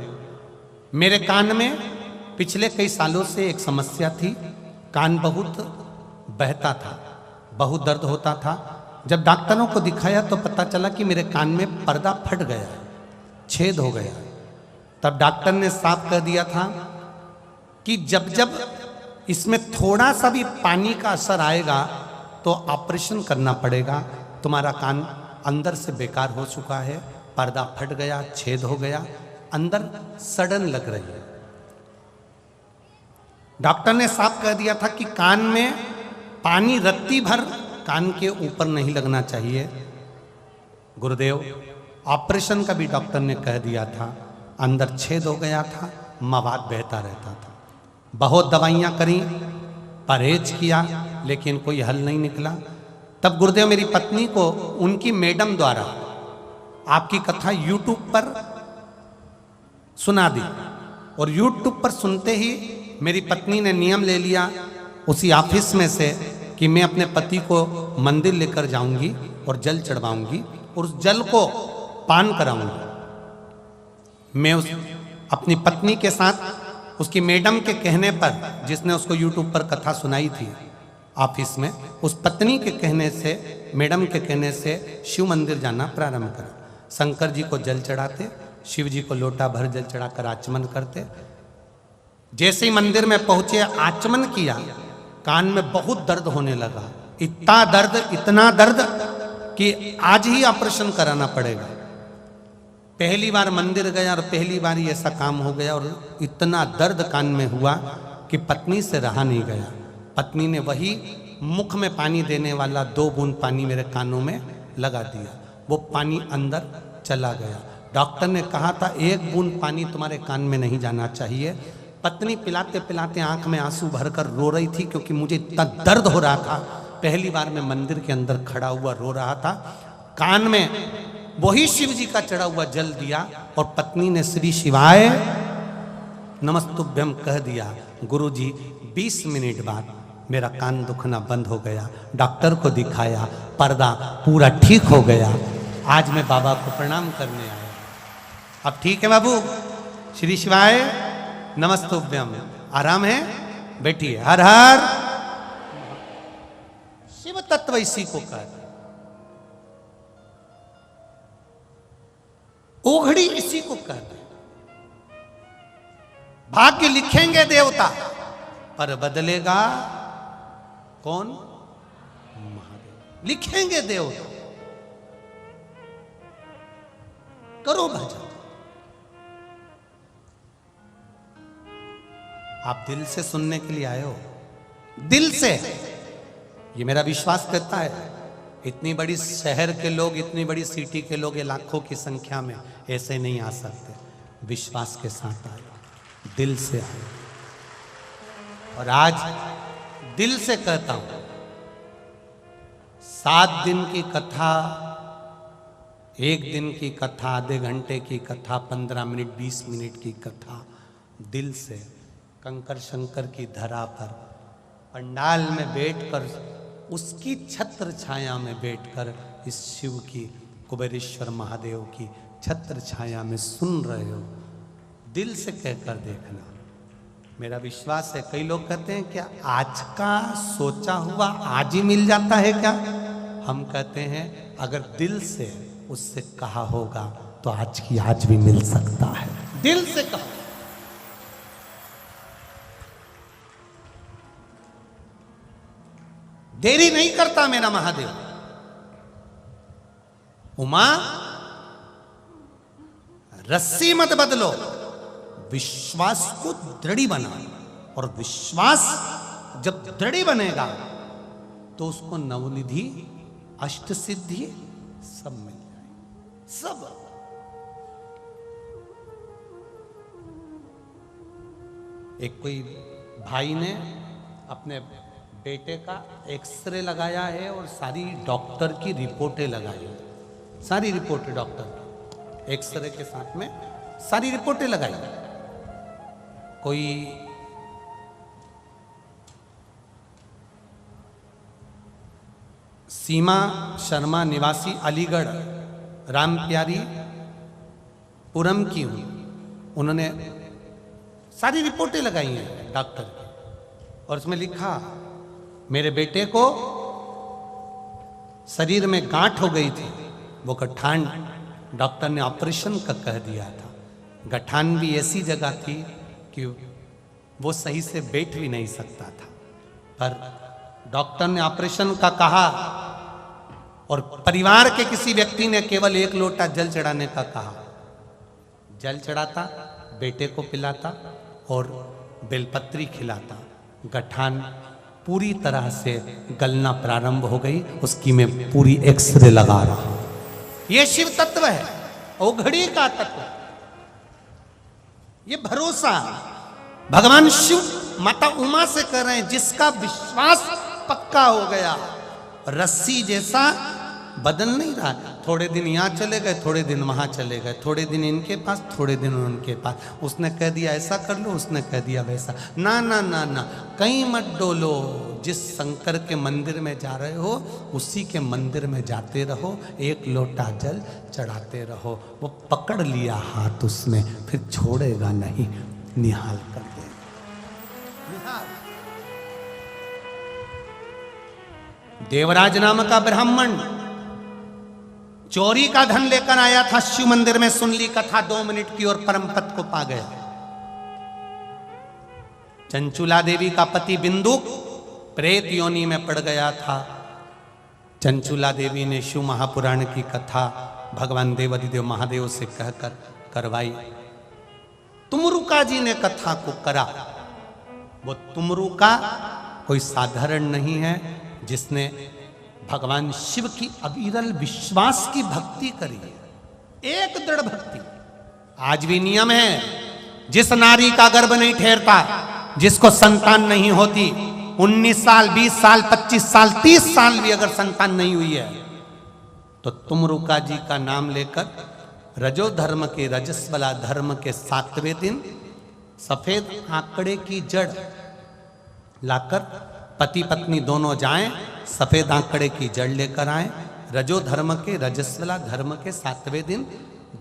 मेरे कान में पिछले कई सालों से एक समस्या थी। कान बहुत बहता था, बहुत दर्द होता था। जब डॉक्टरों को दिखाया तो पता चला कि मेरे कान में पर्दा फट गया, छेद हो गया। तब डॉक्टर ने साफ कह दिया था कि जब जब इसमें थोड़ा सा भी पानी का असर आएगा तो ऑपरेशन करना पड़ेगा। तुम्हारा कान अंदर से बेकार हो चुका है, पर्दा फट गया, छेद हो गया, अंदर सड़न लग रही है। डॉक्टर ने साफ कह दिया था कि कान में पानी रत्ती भर कान के ऊपर नहीं लगना चाहिए। गुरुदेव, ऑपरेशन का भी डॉक्टर ने कह दिया था। अंदर छेद हो गया था, मवाद बहता रहता था। बहुत दवाइयाँ करी, परहेज किया, लेकिन कोई हल नहीं निकला। तब गुरुदेव मेरी पत्नी को उनकी मैडम द्वारा आपकी कथा यूट्यूब पर सुना दी और यूट्यूब पर सुनते ही मेरी पत्नी ने नियम ले लिया उसी ऑफिस में से कि मैं अपने पति को मंदिर लेकर जाऊंगी और जल चढ़वाऊंगी और उस जल को पान कराऊंगी। मैं उस अपनी पत्नी के साथ उसकी मैडम के कहने पर, जिसने उसको यूट्यूब पर कथा सुनाई थी ऑफिस में, उस पत्नी के कहने से, मैडम के कहने से शिव मंदिर जाना प्रारंभ करा। शंकर जी को जल चढ़ाते, शिव जी को लोटा भर जल चढ़ाकर आचमन करते। जैसे ही मंदिर में पहुंचे, आचमन किया, कान में बहुत दर्द होने लगा। इतना दर्द कि आज ही ऑपरेशन कराना पड़ेगा। पहली बार मंदिर गया और पहली बार ही ऐसा काम हो गया और इतना दर्द कान में हुआ कि पत्नी से रहा नहीं गया। पत्नी ने वही मुख में पानी देने वाला 2 बूंद पानी मेरे कानों में लगा दिया। वो पानी अंदर चला गया। डॉक्टर ने कहा था 1 बूंद पानी तुम्हारे कान में नहीं जाना चाहिए। पत्नी पिलाते पिलाते आंख में आंसू भरकर रो रही थी, क्योंकि मुझे इतना दर्द हो रहा था। पहली बार मैं मंदिर के अंदर खड़ा हुआ रो रहा था। कान में वही शिव जी का चढ़ा हुआ जल दिया और पत्नी ने श्री शिवाय नमस्तुभ्यम कह दिया। गुरुजी 20 मिनट बाद मेरा कान दुखना बंद हो गया। डॉक्टर को दिखाया, पर्दा पूरा ठीक हो गया। आज मैं बाबा को प्रणाम करने आया। अब ठीक है बाबू, श्री शिवाय नमस्तुभ्यम। आराम है, बैठिए। हर हर शिव तत्व इसी को कहते, ओघड़ी इसी को कहते। भाग्य लिखेंगे देवता, पर बदलेगा कौन? महादेव। लिखेंगे देवता। करो भजन। आप दिल से सुनने के लिए आए हो, दिल से। ये मेरा विश्वास करता है। इतनी बड़ी शहर के लोग, इतनी बड़ी सिटी के लोग, ये लाखों की संख्या में ऐसे नहीं आ सकते। विश्वास के साथ आए, दिल से आए। और आज दिल से कहता हूं, 7 दिन की कथा, 1 दिन की कथा, आधे घंटे की कथा, 15 मिनट 20 मिनट की कथा, दिल से कंकर शंकर की धरा पर पंडाल में बैठकर, उसकी छत्र छाया में बैठकर इस शिव की, कुबेरेश्वर महादेव की छत्र छाया में सुन रहे हो। दिल से कहकर देखना। मेरा विश्वास है, कई लोग कहते हैं क्या आज का सोचा हुआ आज ही मिल जाता है क्या? हम कहते हैं अगर दिल से उससे कहा होगा तो आज की आज भी मिल सकता है। दिल से कहो। देरी नहीं करता मेरा महादेव। उमा, रस्सी मत बदलो, विश्वास को दृढ़ बनाओ। और विश्वास जब दृढ़ बनेगा तो उसको नवनिधि, अष्ट सिद्धि सब मिल जाएगी। सब। एक कोई भाई ने अपने बेटे का एक्सरे लगाया है और सारी डॉक्टर की रिपोर्टें लगाई है। सारी रिपोर्टें डॉक्टर की, एक्सरे के साथ में सारी रिपोर्टें लगाई। कोई सीमा शर्मा निवासी अलीगढ़ राम प्यारी पुरम की हुई, उन्होंने सारी रिपोर्टें लगाई हैं डॉक्टर की। और उसमें लिखा मेरे बेटे को शरीर में गांठ हो गई थी, वो गठान डॉक्टर ने ऑपरेशन का कह दिया था। गठान भी ऐसी जगह थी कि वो सही से बैठ भी नहीं सकता था, पर डॉक्टर ने ऑपरेशन का कहा और परिवार के किसी व्यक्ति ने केवल 1 लोटा जल चढ़ाने का कहा। जल चढ़ाता, बेटे को पिलाता और बेलपत्री खिलाता। गठान पूरी तरह से गलना प्रारंभ हो गई। उसकी मैं पूरी एक्सरे लगा रहा हूं। यह शिव तत्व है, ओघड़ी का तत्व। ये भरोसा भगवान शिव माता उमा से कर रहे हैं, जिसका विश्वास पक्का हो गया। रस्सी जैसा बदल नहीं रहा। थोड़े दिन यहाँ चले गए, थोड़े दिन वहाँ चले गए, थोड़े दिन इनके पास, थोड़े दिन उनके पास। उसने कह दिया ऐसा कर लो, उसने कह दिया वैसा। ना ना ना ना, कहीं मत डोलो। जिस शंकर के मंदिर में जा रहे हो उसी के मंदिर में जाते रहो, एक लोटा जल चढ़ाते रहो। वो पकड़ लिया हाथ उसने, फिर छोड़ेगा नहीं, निहाल कर देगा। निहाल। देवराज नाम का ब्राह्मण चोरी का धन लेकर आया था शिव मंदिर में। सुन ली कथा 2 मिनट की और परम पद को पा गया। चंचुला देवी का पति बिंदुक प्रेत योनि में पड़ गया था। चंचुला देवी ने शिव महापुराण की कथा भगवान देवाधिदेव महादेव से कहकर करवाई। तुमरुका जी ने कथा को करा। वो तुमरुका कोई साधारण नहीं है, जिसने भगवान शिव की अविरल विश्वास की भक्ति करी, एक दृढ़ भक्ति। आज भी नियम है, जिस नारी का गर्भ नहीं ठहरता, जिसको संतान नहीं होती, 19 साल 20 साल 25 साल 30 साल भी अगर संतान नहीं हुई है, तो तुमरुका जी का नाम लेकर रजो धर्म के रजस्वला धर्म के 7वें दिन सफेद आंकड़े की जड़ लाकर पति पत्नी दोनों जाएं, सफेद आंकड़े की जड़ लेकर आए। रजो धर्म के रजस्वला धर्म के 7वें दिन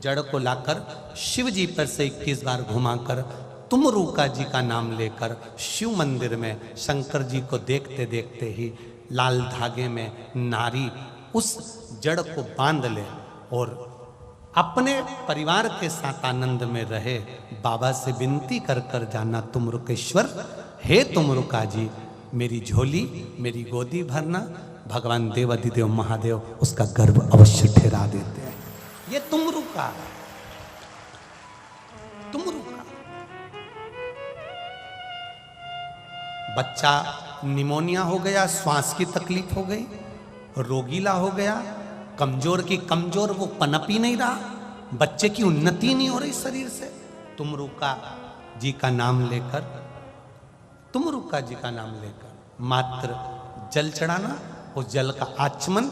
जड़ को लाकर शिव जी पर से 21 बार घुमाकर तुमरुका जी का नाम लेकर शिव मंदिर में शंकर जी को देखते देखते ही लाल धागे में नारी उस जड़ को बांध ले और अपने परिवार के साथ आनंद में रहे। बाबा से विनती कर कर जाना, तुमरुकेश्वर, हे तुमरुका जी, मेरी झोली मेरी गोदी भरना। भगवान देवाधिदेव महादेव उसका गर्भ अवश्य ठहरा देते हैं। ये तुमरुका, तुमरुका। बच्चा निमोनिया हो गया, श्वास की तकलीफ हो गई, रोगीला हो गया, कमजोर की कमजोर, वो पनप ही नहीं रहा, बच्चे की उन्नति नहीं हो रही शरीर से। तुमरुका जी का नाम लेकर, तुमरुका जी का नाम लेकर मात्र जल चढ़ाना, उस जल का आचमन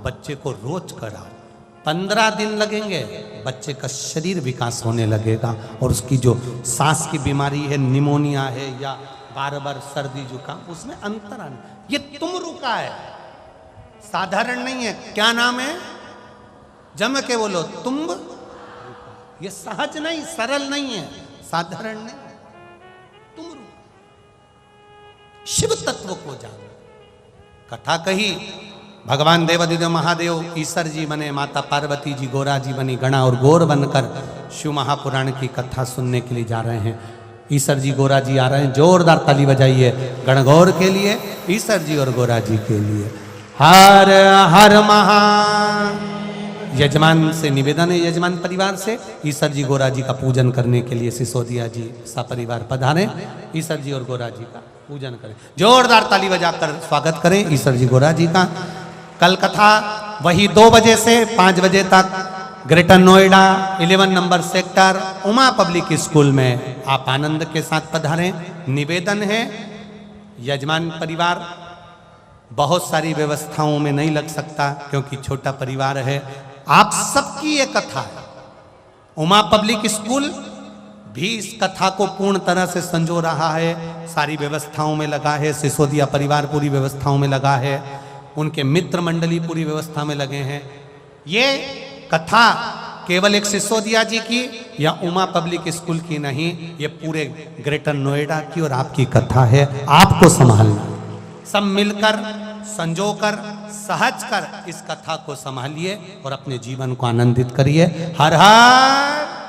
बच्चे को रोज कराओ। 15 दिन लगेंगे, बच्चे का शरीर विकास होने लगेगा और उसकी जो सांस की बीमारी है, निमोनिया है या बार बार सर्दी जुकाम, उसमें अंतर आना। ये तुमरुका है, साधारण नहीं है। क्या नाम है? जम के बोलो, तुम। ये सहज नहीं, सरल नहीं है, साधारण नहीं, तुमरुका। शिव तत्व को जानो। कथा कही, भगवान देवाधिदेव महादेव ईश्वर जी बने, माता पार्वती जी गोरा जी बनी, गणा और गौर बनकर शिव महापुराण की कथा सुनने के लिए जा रहे हैं। ईश्वर जी गोरा जी आ रहे हैं, जोरदार ताली बजाइए गणगौर के लिए, ईश्वर जी और गोरा जी के लिए। हर हर महा। यजमान से निवेदन है, यजमान परिवार से ईश्वर जी गोरा जी का पूजन करने के लिए सिसोदिया जी सपरिवार पधारें। ईश्वर जी और गोरा जी का पूजन करें, जोरदार ताली बजाकर स्वागत करें ईश्वर जी गोरा जी का। कल कथा वही 2 बजे से 5 बजे तक greater Noida 11 number sector Uma public school में आप आनंद के साथ पधारें। निवेदन है, यजमान परिवार बहुत सारी व्यवस्थाओं में नहीं लग सकता क्योंकि छोटा परिवार है। आप सबकी ये कथा है। उमा पब्लिक स्कूल भी इस कथा को पूर्ण तरह से संजो रहा है, सारी व्यवस्थाओं में लगा है। सिसोदिया परिवार पूरी व्यवस्थाओं में लगा है, उनके मित्र मंडली पूरी व्यवस्था में लगे हैं। ये कथा केवल एक सिसोदिया जी की या उमा पब्लिक स्कूल की नहीं, ये पूरे ग्रेटर नोएडा की और आपकी कथा है। आपको संभालना, सब मिलकर संजोकर सहज कर इस कथा को संभालिए और अपने जीवन को आनंदित करिए। हर हर